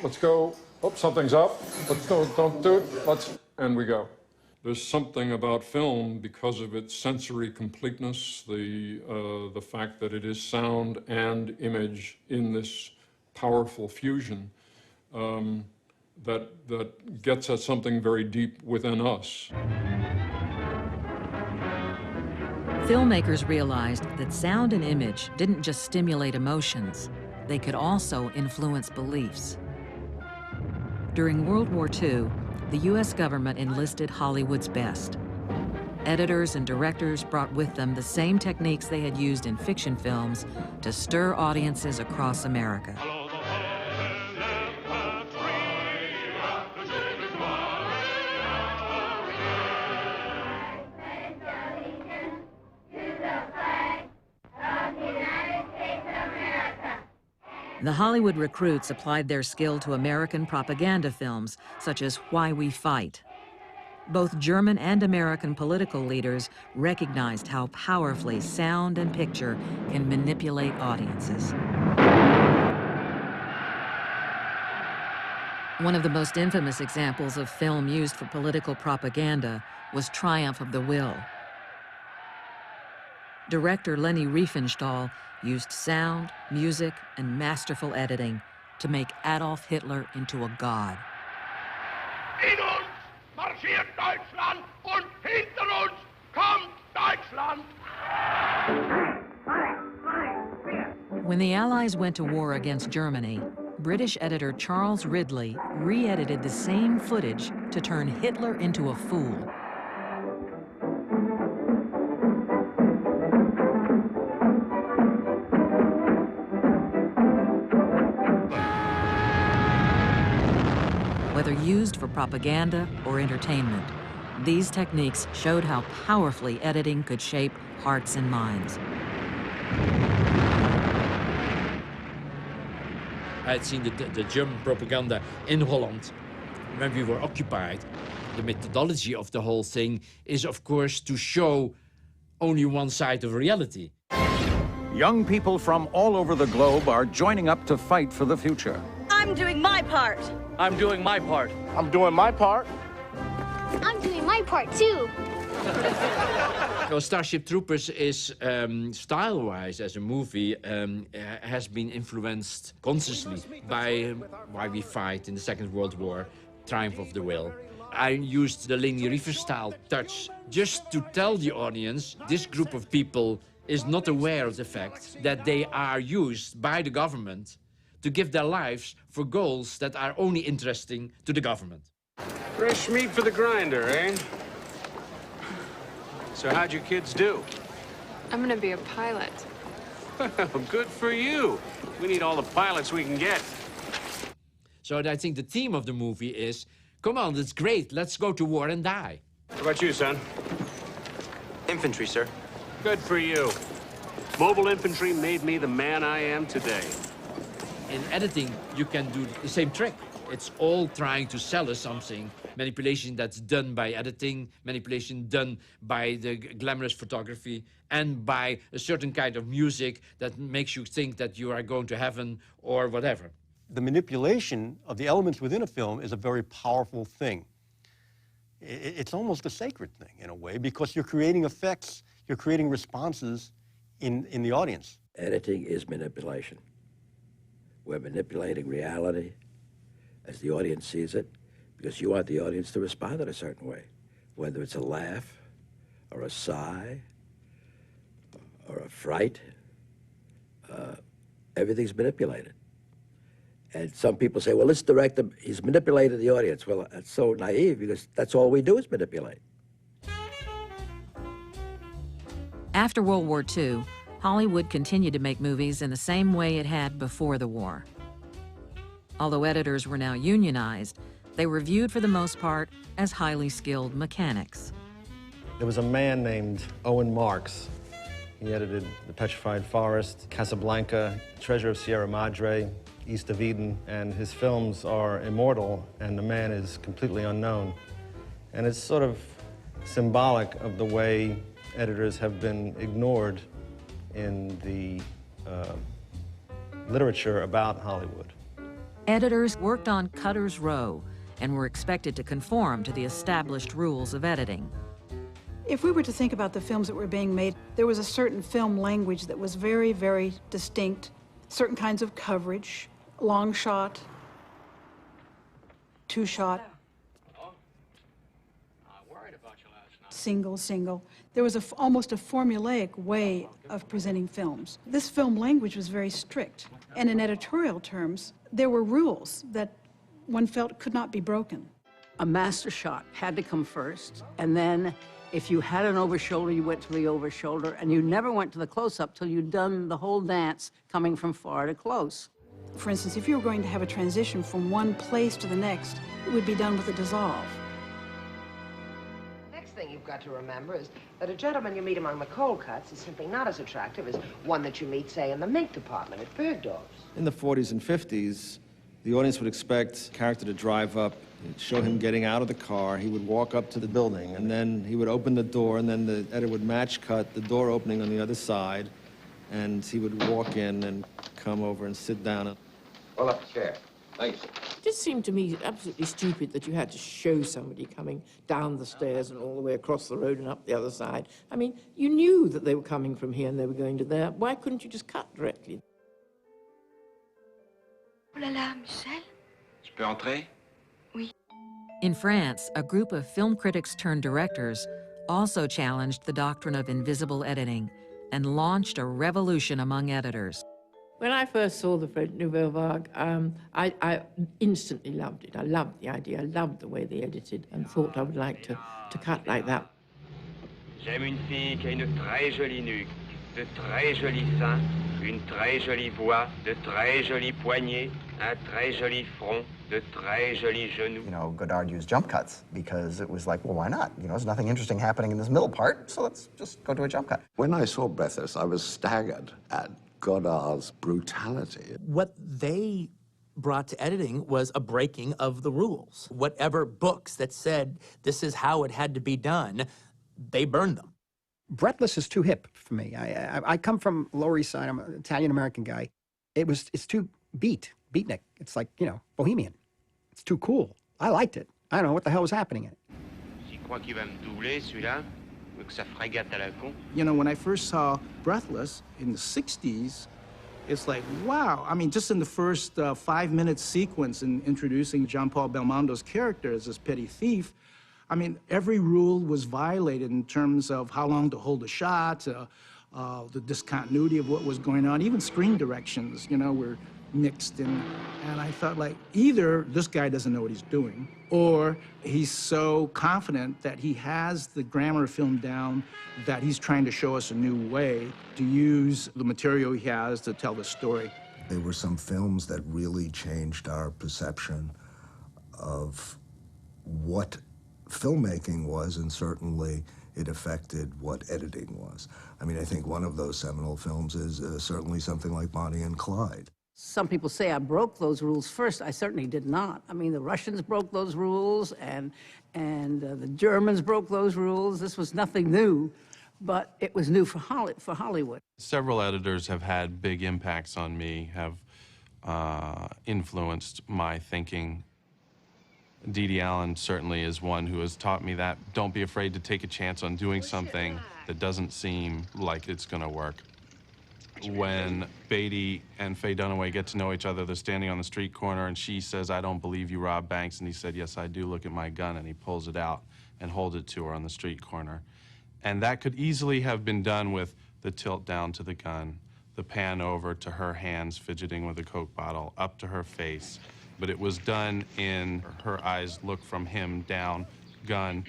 Let's go. Oh, something's up. Let's don't do it. And we go. There's something about film, because of its sensory completeness, the fact that it is sound and image in this powerful fusion, that gets at something very deep within us. Filmmakers realized that sound and image didn't just stimulate emotions, they could also influence beliefs. During World War II, the U.S. government enlisted Hollywood's best. Editors and directors brought with them the same techniques they had used in fiction films to stir audiences across America. The Hollywood recruits applied their skill to American propaganda films, such as Why We Fight. Both German and American political leaders recognized how powerfully sound and picture can manipulate audiences. One of the most infamous examples of film used for political propaganda was Triumph of the Will. Director Leni Riefenstahl used sound, music, and masterful editing to make Adolf Hitler into a god. In uns marschiert Deutschland und hinter uns kommt Deutschland. When the Allies went to war against Germany, British editor Charles Ridley re-edited the same footage to turn Hitler into a fool. Whether used for propaganda or entertainment, these techniques showed how powerfully editing could shape hearts and minds. I had seen the German propaganda in Holland when we were occupied. The methodology of the whole thing is, of course, to show only one side of reality. Young people from all over the globe are joining up to fight for the future. I'm doing my part. I'm doing my part. I'm doing my part. I'm doing my part, too. Well, Starship Troopers is, style-wise, as a movie, has been influenced consciously by Why We Fight in the Second World War, Triumph of the Will. I used the Leni Riefenstahl touch just to tell the audience this group of people is not aware of the fact that they are used by the government to give their lives for goals that are only interesting to the government. Fresh meat for the grinder, eh? So how'd your kids do? I'm gonna be a pilot. Well, good for you. We need all the pilots we can get. So I think the theme of the movie is, come on, that's great, let's go to war and die. What about you, son? Infantry, sir. Good for you. Mobile infantry made me the man I am today. In editing, you can do the same trick. It's all trying to sell us something. Manipulation that's done by editing, manipulation done by the glamorous photography, and by a certain kind of music that makes you think that you are going to heaven or whatever. The manipulation of the elements within a film is a very powerful thing. It's almost a sacred thing in a way, because you're creating effects, you're creating responses in the audience. Editing is manipulation. We're manipulating reality as the audience sees it, because you want the audience to respond in a certain way, whether it's a laugh or a sigh or a fright. Everything's manipulated. And some people say, well, this director, he's manipulated the audience. Well, that's so naive, because that's all we do is manipulate. After World War II, Hollywood continued to make movies in the same way it had before the war. Although editors were now unionized, they were viewed for the most part as highly skilled mechanics. There was a man named Owen Marks. He edited The Petrified Forest, Casablanca, Treasure of Sierra Madre, East of Eden, and his films are immortal, and the man is completely unknown. And it's sort of symbolic of the way editors have been ignored in the literature about Hollywood. Editors worked on cutter's row and were expected to conform to the established rules of editing. If we were to think about the films that were being made, there was a certain film language that was very, very distinct. Certain kinds of coverage, long shot, two shot, single, single. There was almost a formulaic way of presenting films. This film language was very strict. And in editorial terms, there were rules that one felt could not be broken. A master shot had to come first, and then if you had an overshoulder, you went to the overshoulder, and you never went to the close-up till you'd done the whole dance coming from far to close. For instance, if you were going to have a transition from one place to the next, it would be done with a dissolve. Next thing you've got to remember is that a gentleman you meet among the cold cuts is simply not as attractive as one that you meet, say, in the mink department at Bergdorf's. In the 40s and 50s, the audience would expect a character to drive up, show him getting out of the car, he would walk up to the building, and then he would open the door, and then the editor would match cut the door opening on the other side, and he would walk in and come over and sit down. Pull up a chair. Thank you, sir. It just seemed to me absolutely stupid that you had to show somebody coming down the stairs and all the way across the road and up the other side. I mean, you knew that they were coming from here and they were going to there. Why couldn't you just cut directly? Oh là là, Michel? Je peux entrer? Oui. In France, a group of film critics turned directors also challenged the doctrine of invisible editing and launched a revolution among editors. When I first saw the French Nouvelle Vague, I instantly loved it. I loved the idea. I loved the way they edited and thought I would like to cut like that. J'aime une fille qui a une très jolie nuque, de très jolis seins, une très jolie voix, de très jolis poignets, un très joli front, de très jolis genoux. You know, Godard used jump cuts because it was like, well, why not? You know, there's nothing interesting happening in this middle part, so let's just go to a jump cut. When I saw Breathless, I was staggered at Godard's brutality. What they brought to editing was a breaking of the rules. Whatever books that said this is how it had to be done, they burned them. Breathless is too hip for me. I come from Lower East Side. I'm an Italian-American guy. It's too beatnik. It's like, you know, bohemian. It's too cool. I liked it. I don't know what the hell was happening in it. You know, when I first saw Breathless in the 60s, it's like, wow. I mean, just in the first 5-minute sequence in introducing Jean-Paul Belmondo's character as this petty thief, I mean, every rule was violated in terms of how long to hold a shot, the discontinuity of what was going on, even screen directions, you know, were mixed in. And I thought, like, either this guy doesn't know what he's doing, or he's so confident that he has the grammar of film down that he's trying to show us a new way to use the material he has to tell the story. There were some films that really changed our perception of what filmmaking was, and certainly it affected what editing was. I mean, I think one of those seminal films is certainly something like Bonnie and Clyde. Some people say I broke those rules first. I certainly did not. I mean, the Russians broke those rules, and the Germans broke those rules. This was nothing new, but it was new for Hollywood. Several editors have had big impacts on me, have influenced my thinking. Dede Allen certainly is one who has taught me that don't be afraid to take a chance on doing something that doesn't seem like it's going to work. When Beatty and Faye Dunaway get to know each other, they're standing on the street corner, and she says, "I don't believe you robbed banks." And he said, "Yes, I do. Look at my gun." And he pulls it out and holds it to her on the street corner. And that could easily have been done with the tilt down to the gun, the pan over to her hands fidgeting with a Coke bottle, up to her face. But it was done in her eyes look from him down, gun,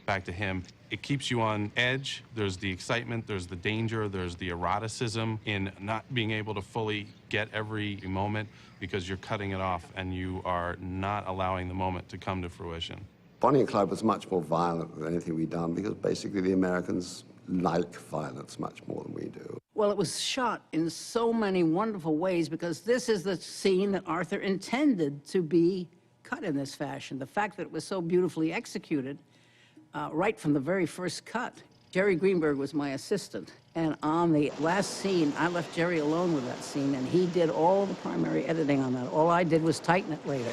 back to him. It keeps you on edge. There's the excitement, there's the danger, there's the eroticism in not being able to fully get every moment because you're cutting it off and you are not allowing the moment to come to fruition. Bonnie and Clyde was much more violent than anything we'd done because basically the Americans like violence much more than we do. Well, it was shot in so many wonderful ways because this is the scene that Arthur intended to be cut in this fashion. The fact that it was so beautifully executed right from the very first cut. Jerry Greenberg was my assistant, and on the last scene, I left Jerry alone with that scene, and he did all the primary editing on that. All I did was tighten it later.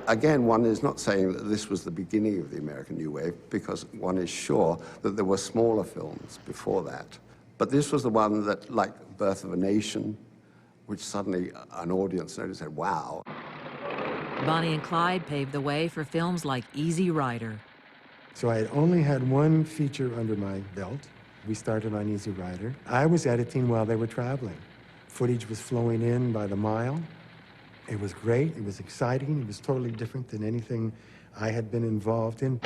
Again, one is not saying that this was the beginning of the American New Wave, because one is sure that there were smaller films before that. But this was the one that, like Birth of a Nation, which suddenly an audience noticed and said, wow. Bonnie and Clyde paved the way for films like Easy Rider. So I had only had one feature under my belt. We started on Easy Rider. I was editing while they were traveling. Footage was flowing in by the mile. It was great, it was exciting, it was totally different than anything I had been involved in.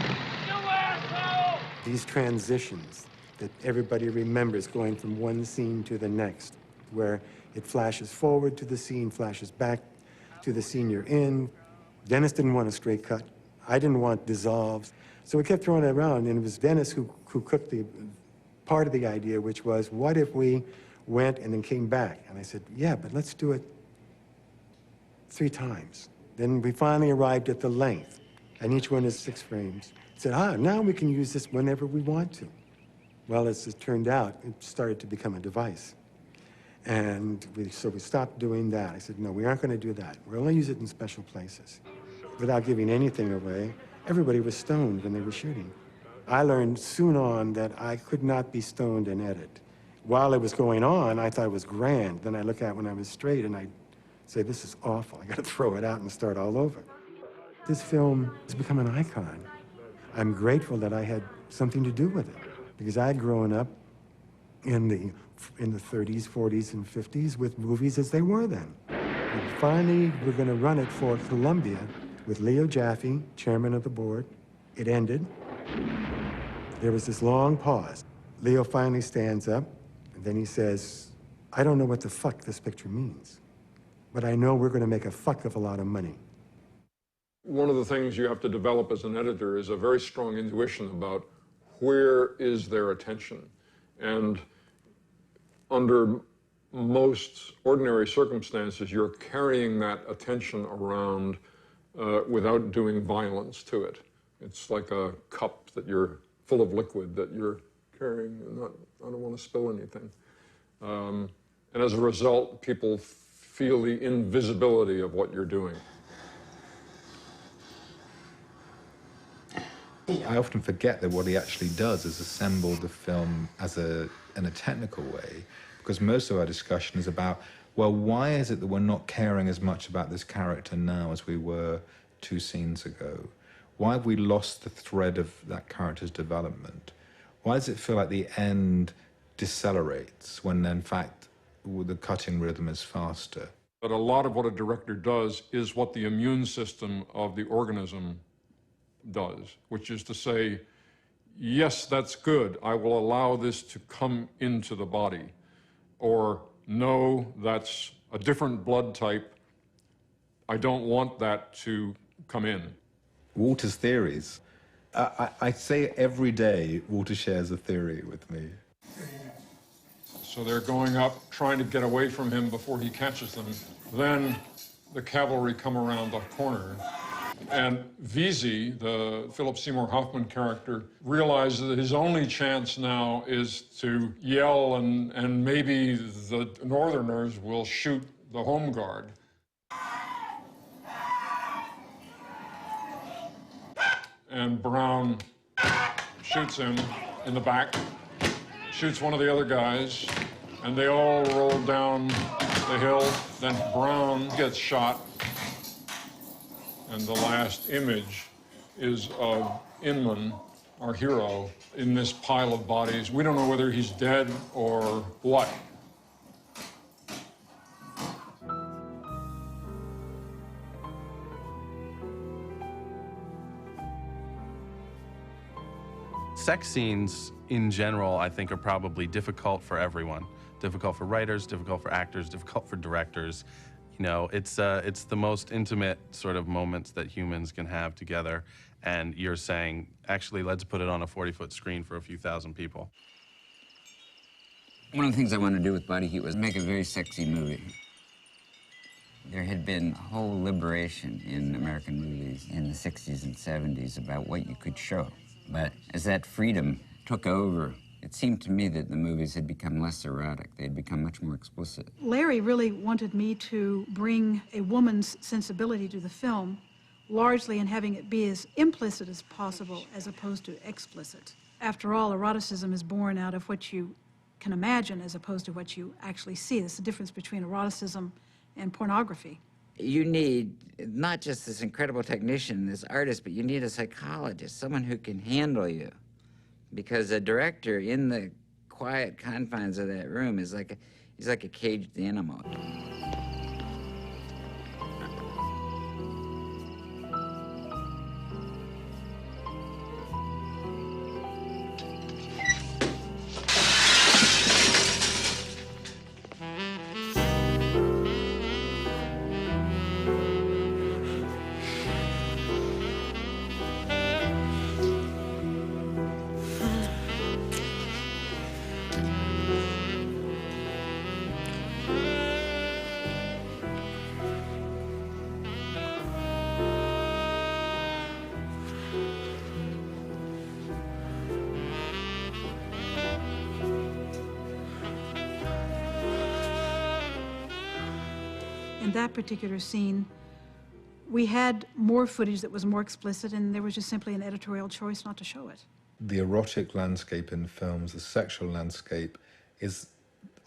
These transitions that everybody remembers going from one scene to the next, where it flashes forward to the scene, flashes back to the scene you're in. Dennis didn't want a straight cut. I didn't want dissolves. So we kept throwing it around, and it was Dennis who cooked the part of the idea, which was, what if we went and then came back? And I said, yeah, but let's do it 3 times. Then we finally arrived at the length, and each one is 6 frames. I said, now we can use this whenever we want to. Well, as it turned out, it started to become a device. And so we stopped doing that. I said, no, we aren't going to do that. We'll only use it in special places. Without giving anything away, everybody was stoned when they were shooting. I learned soon on that I could not be stoned and edit. While it was going on, I thought it was grand. Then I look at it when I was straight, and I say, this is awful. I got to throw it out and start all over. This film has become an icon. I'm grateful that I had something to do with it, because I had grown up in the 30s, 40s, and 50s with movies as they were then. And finally, we're going to run it for Columbia with Leo Jaffe, chairman of the board. It ended. There was this long pause. Leo finally stands up, and then he says, I don't know what the fuck this picture means, but I know we're going to make a fuck of a lot of money. One of the things you have to develop as an editor is a very strong intuition about where is their attention. And under most ordinary circumstances, you're carrying that attention around without doing violence to it. It's like a cup that you're full of liquid that you're carrying, and I don't want to spill anything. And as a result, people feel the invisibility of what you're doing. I often forget that what he actually does is assemble the film as in a technical way, because most of our discussion is about, well, why is it that we're not caring as much about this character now as we were 2 scenes ago? Why have we lost the thread of that character's development? Why does it feel like the end decelerates when, in fact, the cutting rhythm is faster? But a lot of what a director does is what the immune system of the organism does, which is to say, yes, that's good, I will allow this to come into the body, or no, that's a different blood type, I don't want that to come in. Walter's theories. I say every day Walter shares a theory with me. So they're going up, trying to get away from him before he catches them. Then the cavalry come around the corner. And Vesey, the Philip Seymour Hoffman character, realizes that his only chance now is to yell, and maybe the Northerners will shoot the home guard. And Brown shoots him in the back, shoots one of the other guys, and they all roll down the hill. Then Brown gets shot. And the last image is of Inman, our hero, in this pile of bodies. We don't know whether he's dead or what. Sex scenes, in general, I think are probably difficult for everyone. Difficult for writers, difficult for actors, difficult for directors. You know, it's the most intimate sort of moments that humans can have together, and you're saying, actually, let's put it on a 40-foot screen for a few thousand people. One of the things I wanted to do with Body Heat was make a very sexy movie. There had been a whole liberation in American movies in the 60s and 70s about what you could show. But as that freedom took over, it seemed to me that the movies had become less erotic. They had become much more explicit. Larry really wanted me to bring a woman's sensibility to the film, largely in having it be as implicit as possible as opposed to explicit. After all, eroticism is born out of what you can imagine as opposed to what you actually see. That's the difference between eroticism and pornography. You need not just this incredible technician, this artist, but you need a psychologist, someone who can handle you. Because a director in the quiet confines of that room is like he's like a caged animal. In that particular scene, we had more footage that was more explicit, and there was just simply an editorial choice not to show it. The erotic landscape in films, the sexual landscape, is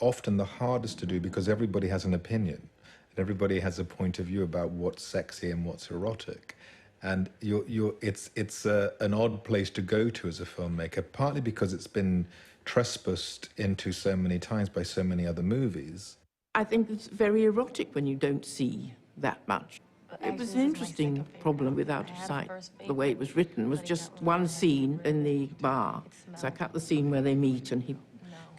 often the hardest to do because everybody has an opinion and everybody has a point of view about what's sexy and what's erotic. And it's an odd place to go to as a filmmaker, partly because it's been trespassed into so many times by so many other movies. I think it's very erotic when you don't see that much. It was an interesting problem with Out of Sight. The way it was written was just one scene in the bar. So I cut the scene where they meet and he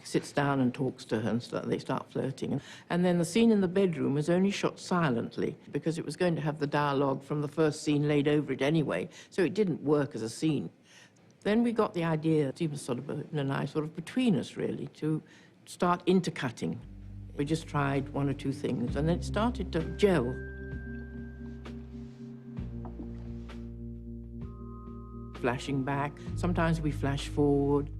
sits down and talks to her and they start flirting. And then the scene in the bedroom was only shot silently because it was going to have the dialogue from the first scene laid over it anyway, so it didn't work as a scene. Then we got the idea, Stephen Soderbergh and I, sort of between us really, to start intercutting. We just tried one or two things, and then it started to gel. Flashing back, sometimes we flash forward.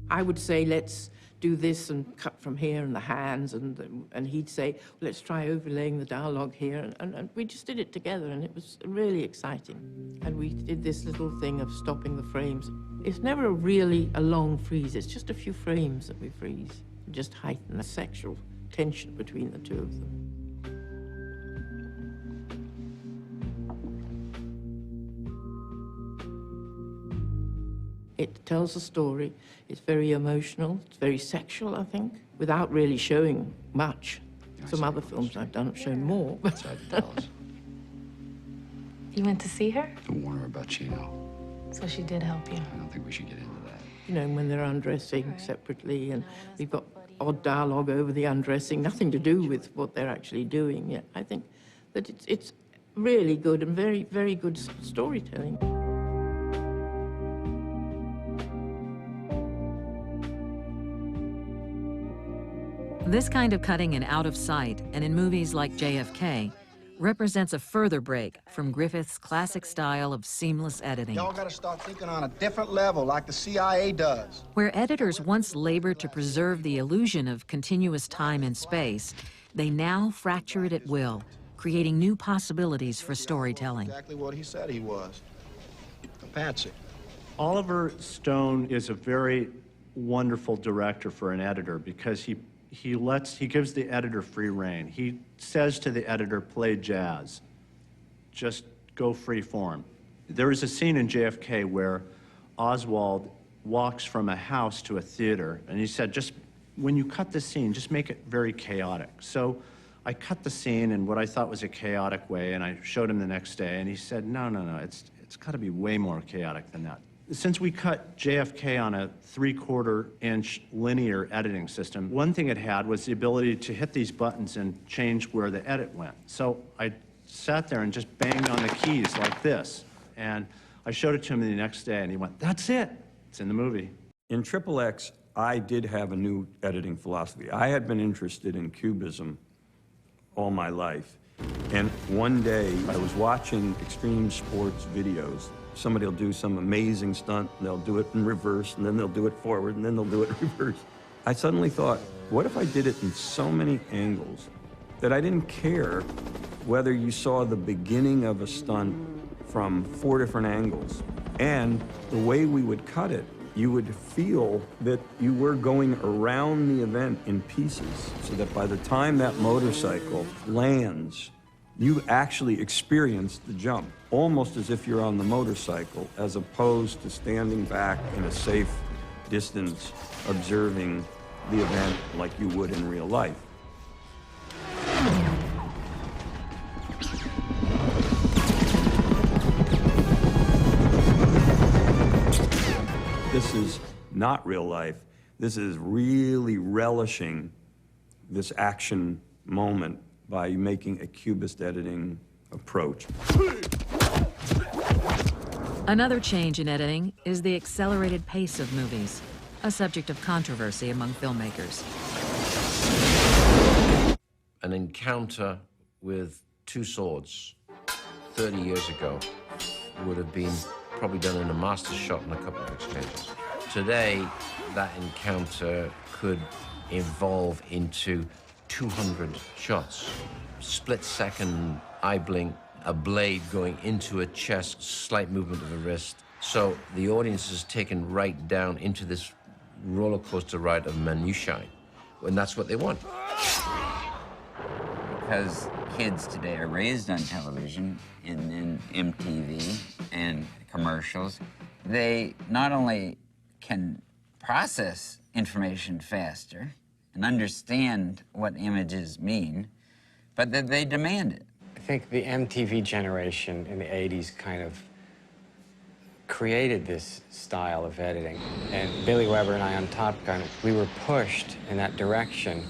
I would say, let's do this and cut from here and the hands, and he'd say, let's try overlaying the dialogue here, and we just did it together, and it was really exciting. And we did this little thing of stopping the frames. It's never really a long freeze, it's just a few frames that we freeze. Just heighten the sexual tension between the two of them. It tells a story. It's very emotional. It's very sexual, I think, without really showing much. Some other films I've done have shown more. You went to see her? Don't warn her about Chino. So she did help you. I don't think we should get into that. You know, when they're undressing separately, and we've got odd dialogue over the undressing, nothing to do with what they're actually doing. Yeah, I think that it's really good and very, very good storytelling. This kind of cutting in out of sight, and in movies like JFK, represents a further break from Griffith's classic style of seamless editing. Y'all gotta start thinking on a different level, like the CIA does. Where editors once labored to preserve the illusion of continuous time and space, they now fracture it at will, creating new possibilities for storytelling. Exactly what he said he was. A patsy. Oliver Stone is a very wonderful director for an editor because he gives the editor free rein. He says to the editor, play jazz. Just go free form. There is a scene in JFK where Oswald walks from a house to a theater, and he said, just when you cut the scene, just make it very chaotic. So I cut the scene in what I thought was a chaotic way, and I showed him the next day, and he said, no, it's got to be way more chaotic than that. Since we cut JFK on a 3/4-inch linear editing system, one thing it had was the ability to hit these buttons and change where the edit went. So I sat there and just banged on the keys like this. And I showed it to him the next day, and he went, that's it. It's in the movie. In XXX, I did have a new editing philosophy. I had been interested in cubism all my life. And one day, I was watching extreme sports videos. Somebody will do some amazing stunt, and they'll do it in reverse, and then they'll do it forward, and then they'll do it in reverse. I suddenly thought, what if I did it in so many angles that I didn't care whether you saw the beginning of a stunt from 4 different angles. And the way we would cut it, you would feel that you were going around the event in pieces, so that by the time that motorcycle lands, you actually experience the jump, almost as if you're on the motorcycle, as opposed to standing back in a safe distance, observing the event like you would in real life. This is not real life. This is really relishing this action moment by making a cubist editing approach. Another change in editing is the accelerated pace of movies, a subject of controversy among filmmakers. An encounter with two swords 30 years ago would have been probably done in a master shot and a couple of exchanges. Today, that encounter could evolve into 200 shots. Split-second eye blink, a blade going into a chest, slight movement of a wrist. So the audience is taken right down into this roller coaster ride of minutiae, and that's what they want. Because kids today are raised on television and MTV and commercials, they not only can process information faster and understand what images mean, but that they demand it. I think the MTV generation in the 80s kind of created this style of editing. And Billy Weber and I on Top Gun, we were pushed in that direction.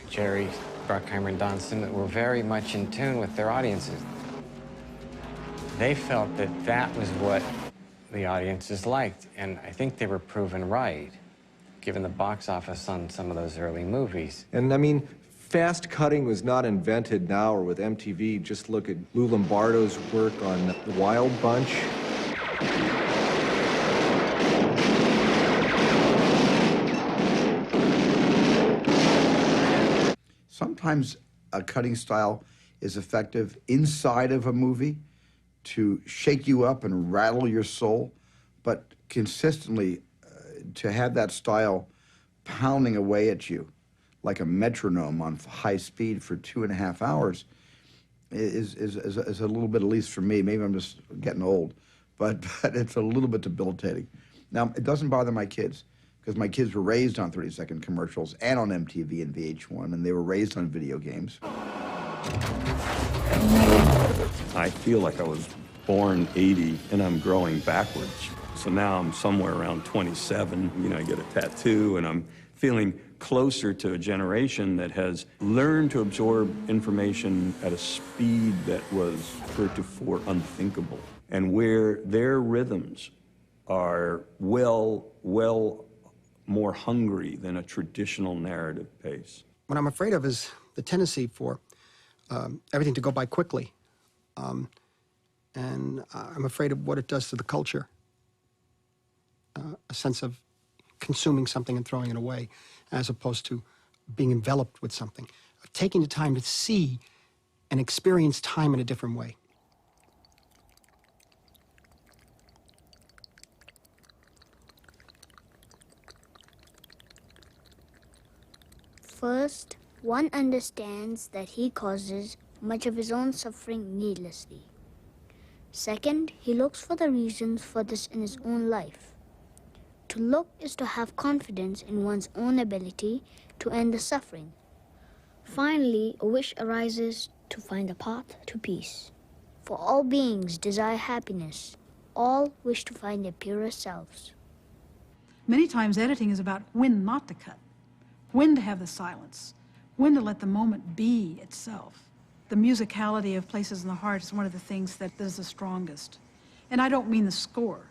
Jerry Bruckheimer and Don Simmons were very much in tune with their audiences. They felt that that was what the audiences liked, and I think they were proven right, given the box office on some of those early movies. And I mean, fast cutting was not invented now or with MTV. Just look at Lou Lombardo's work on The Wild Bunch. Sometimes a cutting style is effective inside of a movie to shake you up and rattle your soul, but consistently to have that style pounding away at you like a metronome on high speed for 2.5 hours is a little bit, at least for me, maybe I'm just getting old, but it's a little bit debilitating. Now, it doesn't bother my kids, because my kids were raised on 30-second commercials and on MTV and VH1, and they were raised on video games. I feel like I was born 80, and I'm growing backwards. So now I'm somewhere around 27. You know, I get a tattoo, and I'm feeling closer to a generation that has learned to absorb information at a speed that was heretofore unthinkable, and where their rhythms are well more hungry than a traditional narrative pace. What I'm afraid of is the tendency for everything to go by quickly. And I'm afraid of what it does to the culture. A sense of consuming something and throwing it away, as opposed to being enveloped with something. Taking the time to see and experience time in a different way. First, one understands that he causes much of his own suffering needlessly. Second, he looks for the reasons for this in his own life. To look is to have confidence in one's own ability to end the suffering. Finally, a wish arises to find a path to peace. For all beings desire happiness. All wish to find their purest selves. Many times editing is about when not to cut, when to have the silence, when to let the moment be itself. The musicality of Places in the Heart is one of the things that is the strongest. And I don't mean the score.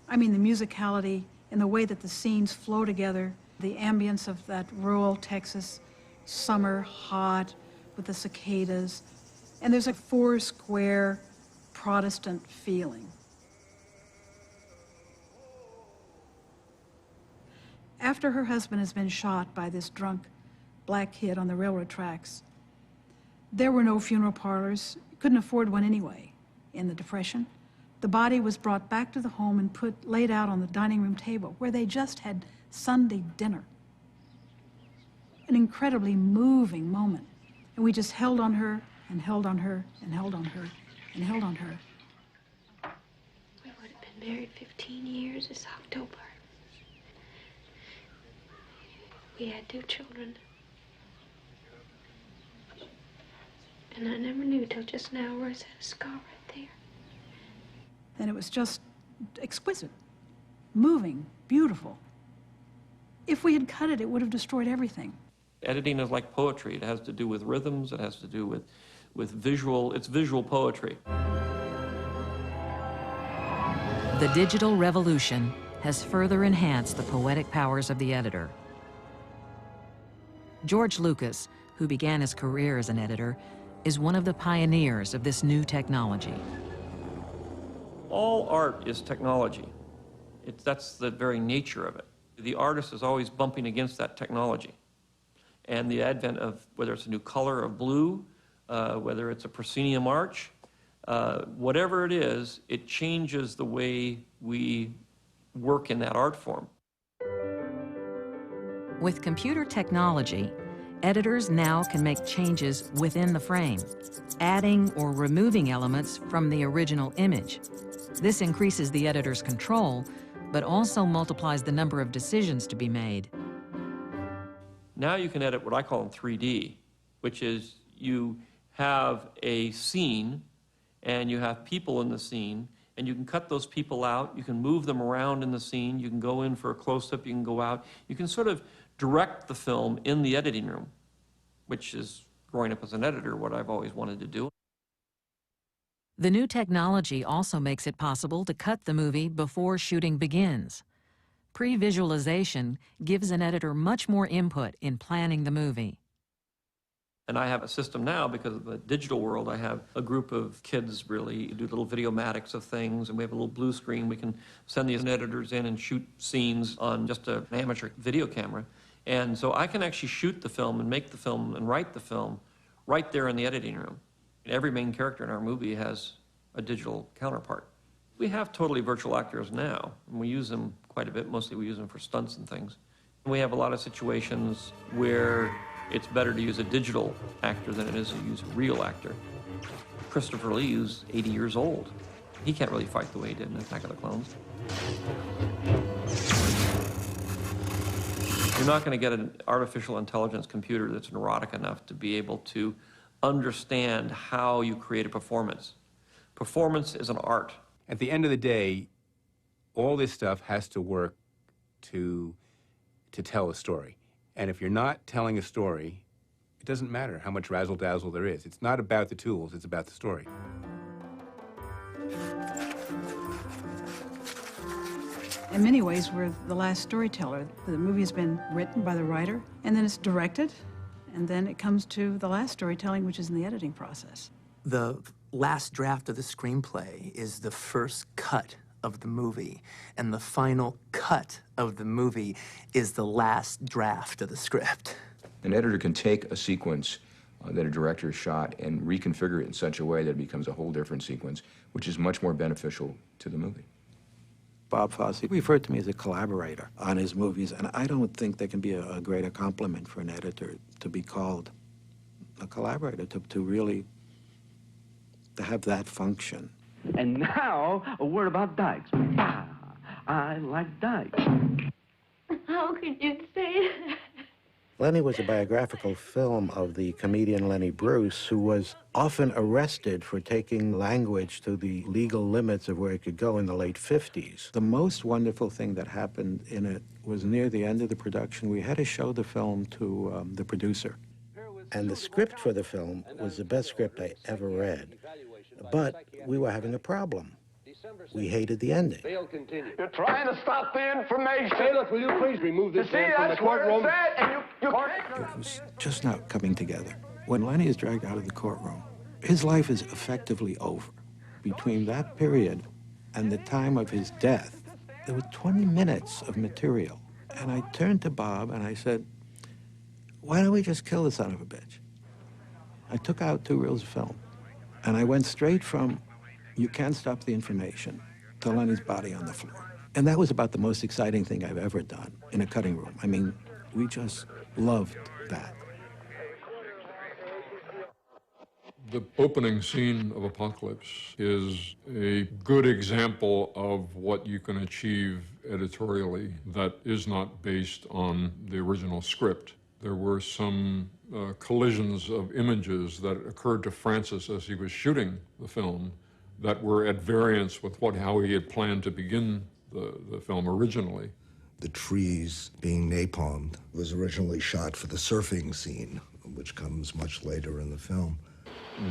I mean the musicality in the way that the scenes flow together, the ambience of that rural Texas summer, hot, with the cicadas. And there's a four-square Protestant feeling. After her husband has been shot by this drunk black kid on the railroad tracks, there were no funeral parlors, couldn't afford one anyway. In the Depression, the body was brought back to the home and laid out on the dining room table where they just had Sunday dinner. An incredibly moving moment. And we just held on her and held on her and held on her and held on her. We would have been married 15 years this October. We had 2 children. And I never knew till just now where it's had a scar right there. And it was just exquisite, moving, beautiful. If we had cut it, it would have destroyed everything. Editing is like poetry. It has to do with rhythms. It has to do with visual. It's visual poetry. The digital revolution has further enhanced the poetic powers of the editor. George Lucas, who began his career as an editor, is one of the pioneers of this new technology. All art is technology. That's the very nature of it. The artist is always bumping against that technology. And the advent of, whether it's a new color of blue, whether it's a proscenium arch, whatever it is, it changes the way we work in that art form. With computer technology, editors now can make changes within the frame, adding or removing elements from the original image. This increases the editor's control, but also multiplies the number of decisions to be made. Now you can edit what I call in 3D, which is you have a scene and you have people in the scene, and you can cut those people out, you can move them around in the scene, you can go in for a close-up, you can go out. You can sort of direct the film in the editing room, which is, growing up as an editor, what I've always wanted to do. The new technology also makes it possible to cut the movie before shooting begins. Pre-visualization gives an editor much more input in planning the movie. And I have a system now, because of the digital world, I have a group of kids really do little videomatics of things, and we have a little blue screen. We can send these editors in and shoot scenes on just an amateur video camera. And so I can actually shoot the film and make the film and write the film right there in the editing room. Every main character in our movie has a digital counterpart. We have totally virtual actors now, and we use them quite a bit. Mostly we use them for stunts and things. And we have a lot of situations where it's better to use a digital actor than it is to use a real actor. Christopher Lee is 80 years old. He can't really fight the way he did in Attack of the Clones. You're not going to get an artificial intelligence computer that's neurotic enough to be able to understand how you create a performance. Performance is an art. At the end of the day, all this stuff has to work to tell a story. And if you're not telling a story, it doesn't matter how much razzle-dazzle there is. It's not about the tools, it's about the story. In many ways, we're the last storyteller. The movie has been written by the writer, and then it's directed, and then it comes to the last storytelling, which is in the editing process. The last draft of the screenplay is the first cut of the movie, and the final cut of the movie is the last draft of the script. An editor can take a sequence that a director shot and reconfigure it in such a way that it becomes a whole different sequence, which is much more beneficial to the movie. Bob Fosse referred to me as a collaborator on his movies, and I don't think there can be a greater compliment for an editor to be called a collaborator, to really to have that function. And now, a word about dykes. I like dykes. How could you say that? Lenny was a biographical film of the comedian Lenny Bruce, who was often arrested for taking language to the legal limits of where it could go in the late 50s. The most wonderful thing that happened in it was near the end of the production. We had to show the film to the producer. And the script for the film was the best script I ever read. But we were having a problem. We hated the ending. You're trying to stop the information. Hey, look, will you please remove this man from the courtroom? It was just not coming together. When Lenny is dragged out of the courtroom, his life is effectively over. Between that period and the time of his death, there were 20 minutes of material. And I turned to Bob and I said, why don't we just kill the son of a bitch? I took out 2 reels of film, and I went straight from "You can't stop the information" to Lenny's body on the floor. And that was about the most exciting thing I've ever done in a cutting room. I mean, we just loved that. The opening scene of Apocalypse is a good example of what you can achieve editorially that is not based on the original script. There were some collisions of images that occurred to Francis as he was shooting the film that were at variance with how he had planned to begin the film originally. The trees being napalmed was originally shot for the surfing scene, which comes much later in the film.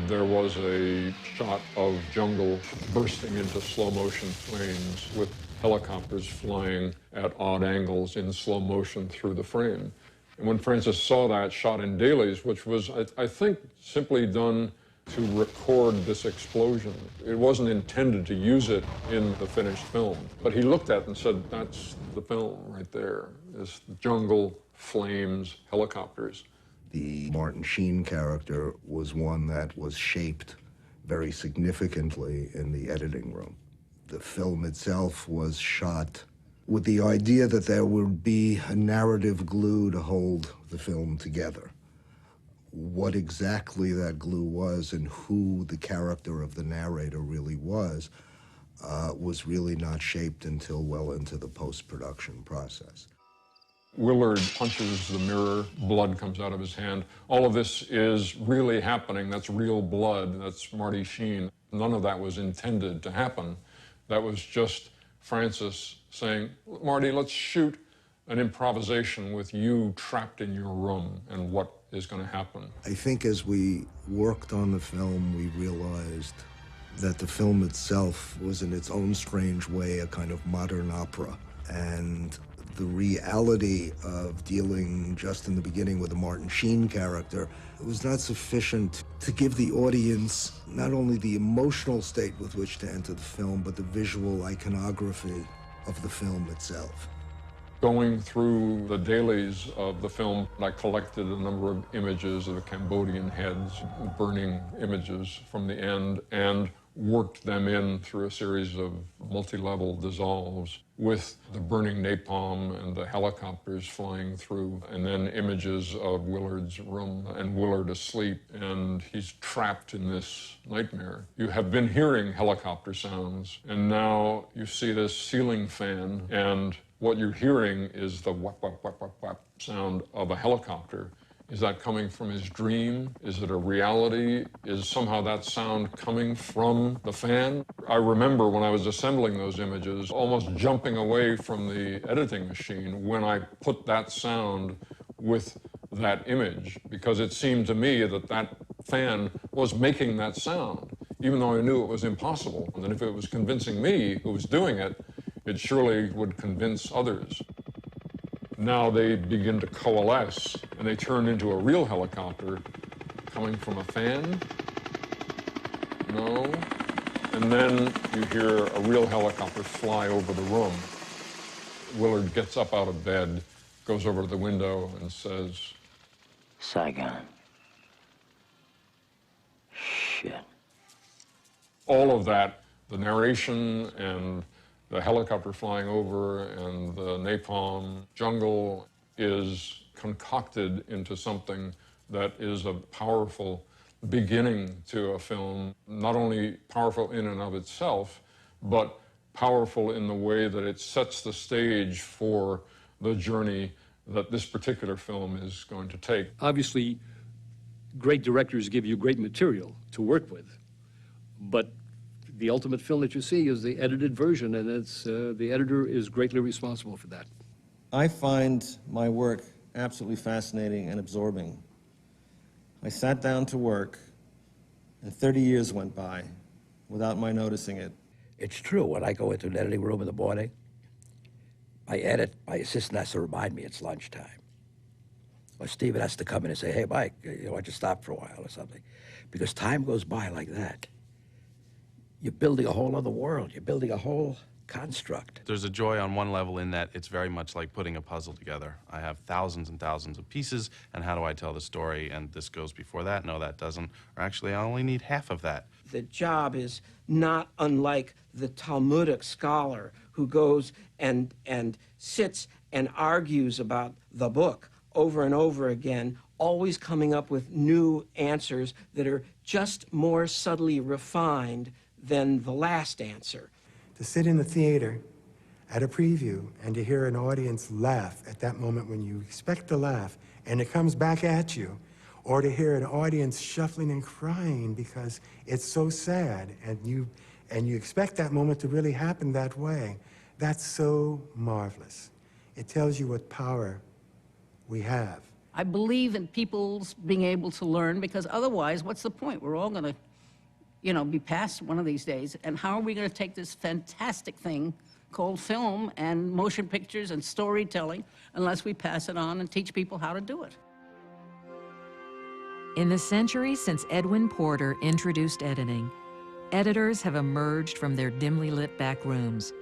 There was a shot of jungle bursting into slow motion flames with helicopters flying at odd angles in slow motion through the frame. And when Francis saw that shot in dailies, which was, I think, simply done to record this explosion, it wasn't intended to use it in the finished film. But he looked at it and said, that's the film right there. It's jungle, flames, helicopters. The Martin Sheen character was one that was shaped very significantly in the editing room. The film itself was shot with the idea that there would be a narrative glue to hold the film together. What exactly that glue was and who the character of the narrator really was really not shaped until well into the post-production process. Willard punches the mirror, blood comes out of his hand. All of this is really happening. That's real blood. That's Marty Sheen. None of that was intended to happen. That was just Francis saying, Marty, let's shoot an improvisation with you trapped in your room and what is going to happen. I think as we worked on the film, we realized that the film itself was in its own strange way a kind of modern opera. And the reality of dealing just in the beginning with the Martin Sheen character was not sufficient to give the audience not only the emotional state with which to enter the film, but the visual iconography of the film itself. Going through the dailies of the film, I collected a number of images of the Cambodian heads, burning images from the end, and worked them in through a series of multi-level dissolves with the burning napalm and the helicopters flying through, and then images of Willard's room and Willard asleep, and he's trapped in this nightmare. You have been hearing helicopter sounds, and now you see this ceiling fan, and what you're hearing is the whap, whap, whap, whap, whap sound of a helicopter. Is that coming from his dream? Is it a reality? Is somehow that sound coming from the fan? I remember when I was assembling those images, almost jumping away from the editing machine when I put that sound with that image, because it seemed to me that that fan was making that sound, even though I knew it was impossible. And that if it was convincing me who was doing it, it surely would convince others. Now they begin to coalesce, and they turn into a real helicopter coming from a fan. No. And then you hear a real helicopter fly over the room. Willard gets up out of bed, goes over to the window, and says, Saigon. Shit. All of that, the narration and the helicopter flying over and the napalm jungle, is concocted into something that is a powerful beginning to a film, not only powerful in and of itself, but powerful in the way that it sets the stage for the journey that this particular film is going to take. Obviously, great directors give you great material to work with, but the ultimate film that you see is the edited version, and it's the editor is greatly responsible for that. I find my work absolutely fascinating and absorbing. I sat down to work, and 30 years went by without my noticing it. It's true. When I go into an editing room in the morning, I edit. My assistant has to remind me it's lunchtime. Or Steven has to come in and say, hey, Mike, why don't you stop for a while or something? Because time goes by like that. You're building a whole other world. You're building a whole construct. There's a joy on one level in that it's very much like putting a puzzle together. I have thousands and thousands of pieces, and how do I tell the story? And this goes before that, no, that doesn't. Or actually, I only need half of that. The job is not unlike the Talmudic scholar who goes and sits and argues about the book over and over again, always coming up with new answers that are just more subtly refined than the last answer. To sit in the theater at a preview and to hear an audience laugh at that moment when you expect to laugh and it comes back at you, or to hear an audience shuffling and crying because it's so sad and you expect that moment to really happen that way, that's so marvelous. It tells you what power we have. I believe in people's being able to learn, because otherwise, what's the point? We're all going to, be past one of these days. And how are we going to take this fantastic thing called film and motion pictures and storytelling unless we pass it on and teach people how to do it? In the century since Edwin Porter introduced editing, editors have emerged from their dimly lit back rooms.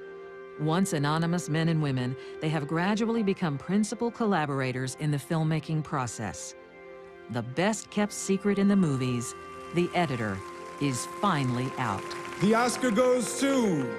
Once anonymous men and women, they have gradually become principal collaborators in the filmmaking process. The best-kept secret in the movies, the editor, is finally out. The Oscar goes to...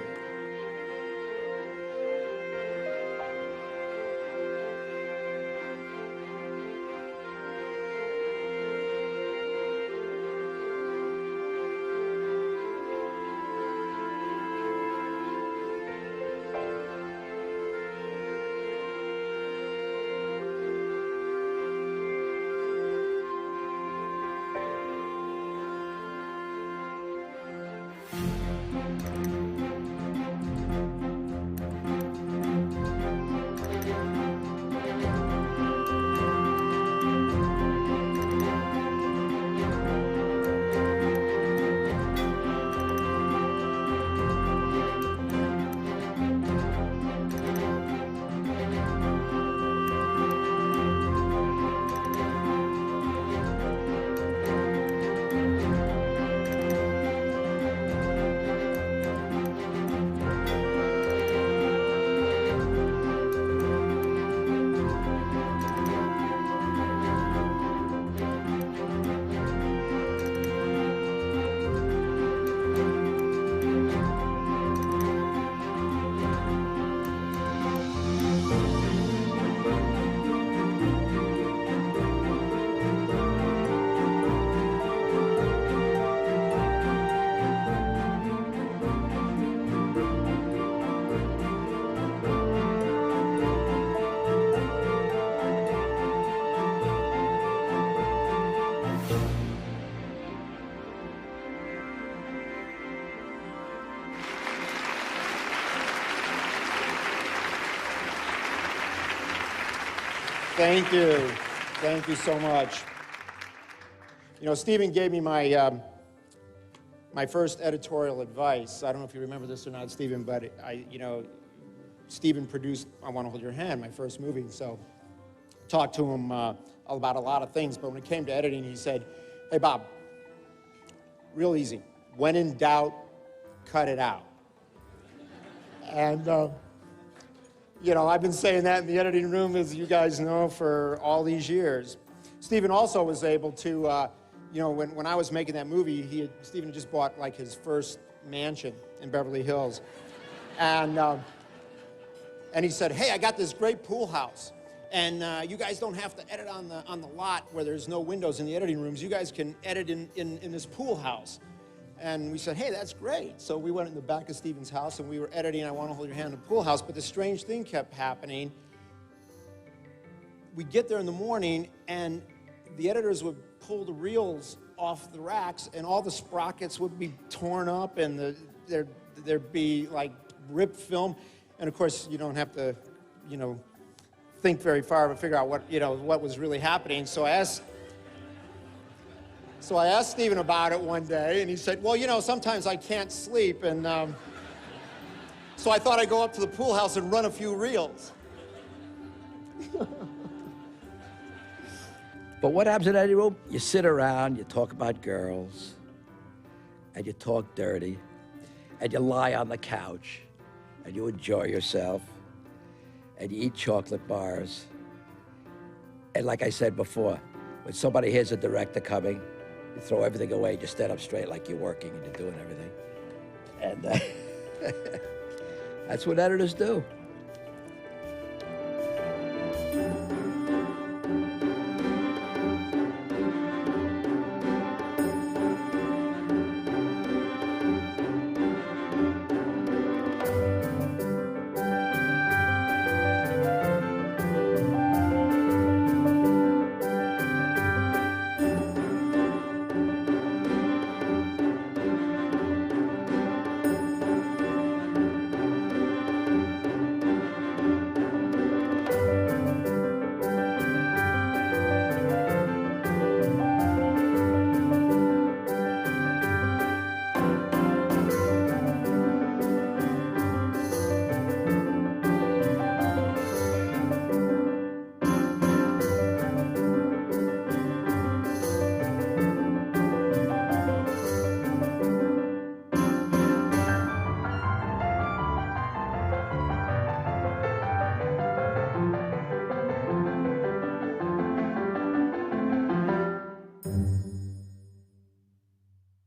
Thank you. Thank you so much. You know, Stephen gave me my, my first editorial advice. I don't know if you remember this or not, Stephen, but Stephen produced I Want to Hold Your Hand, my first movie, so I talked to him about a lot of things, but when it came to editing, he said, hey, Bob, real easy. When in doubt, cut it out. And, I've been saying that in the editing room, as you guys know, for all these years. Stephen also was able to, when I was making that movie, Stephen just bought like his first mansion in Beverly Hills. And he said, hey, I got this great pool house. And you guys don't have to edit on the lot where there's no windows in the editing rooms. You guys can edit in this pool house. And we said, hey, that's great. So we went in the back of Stephen's house and we were editing I Want to Hold Your Hand in the pool house, but the strange thing kept happening. We'd get there in the morning and the editors would pull the reels off the racks and all the sprockets would be torn up and there'd be like ripped film. And of course, you don't have to, think very far to figure out what was really happening. So I asked Stephen about it one day, and he said, well, sometimes I can't sleep, and so I thought I'd go up to the pool house and run a few reels. But what happens in any room? You sit around, you talk about girls, and you talk dirty, and you lie on the couch, and you enjoy yourself, and you eat chocolate bars. And like I said before, when somebody hears a director coming, you throw everything away, you stand up straight like you're working and you're doing everything. And that's what editors do.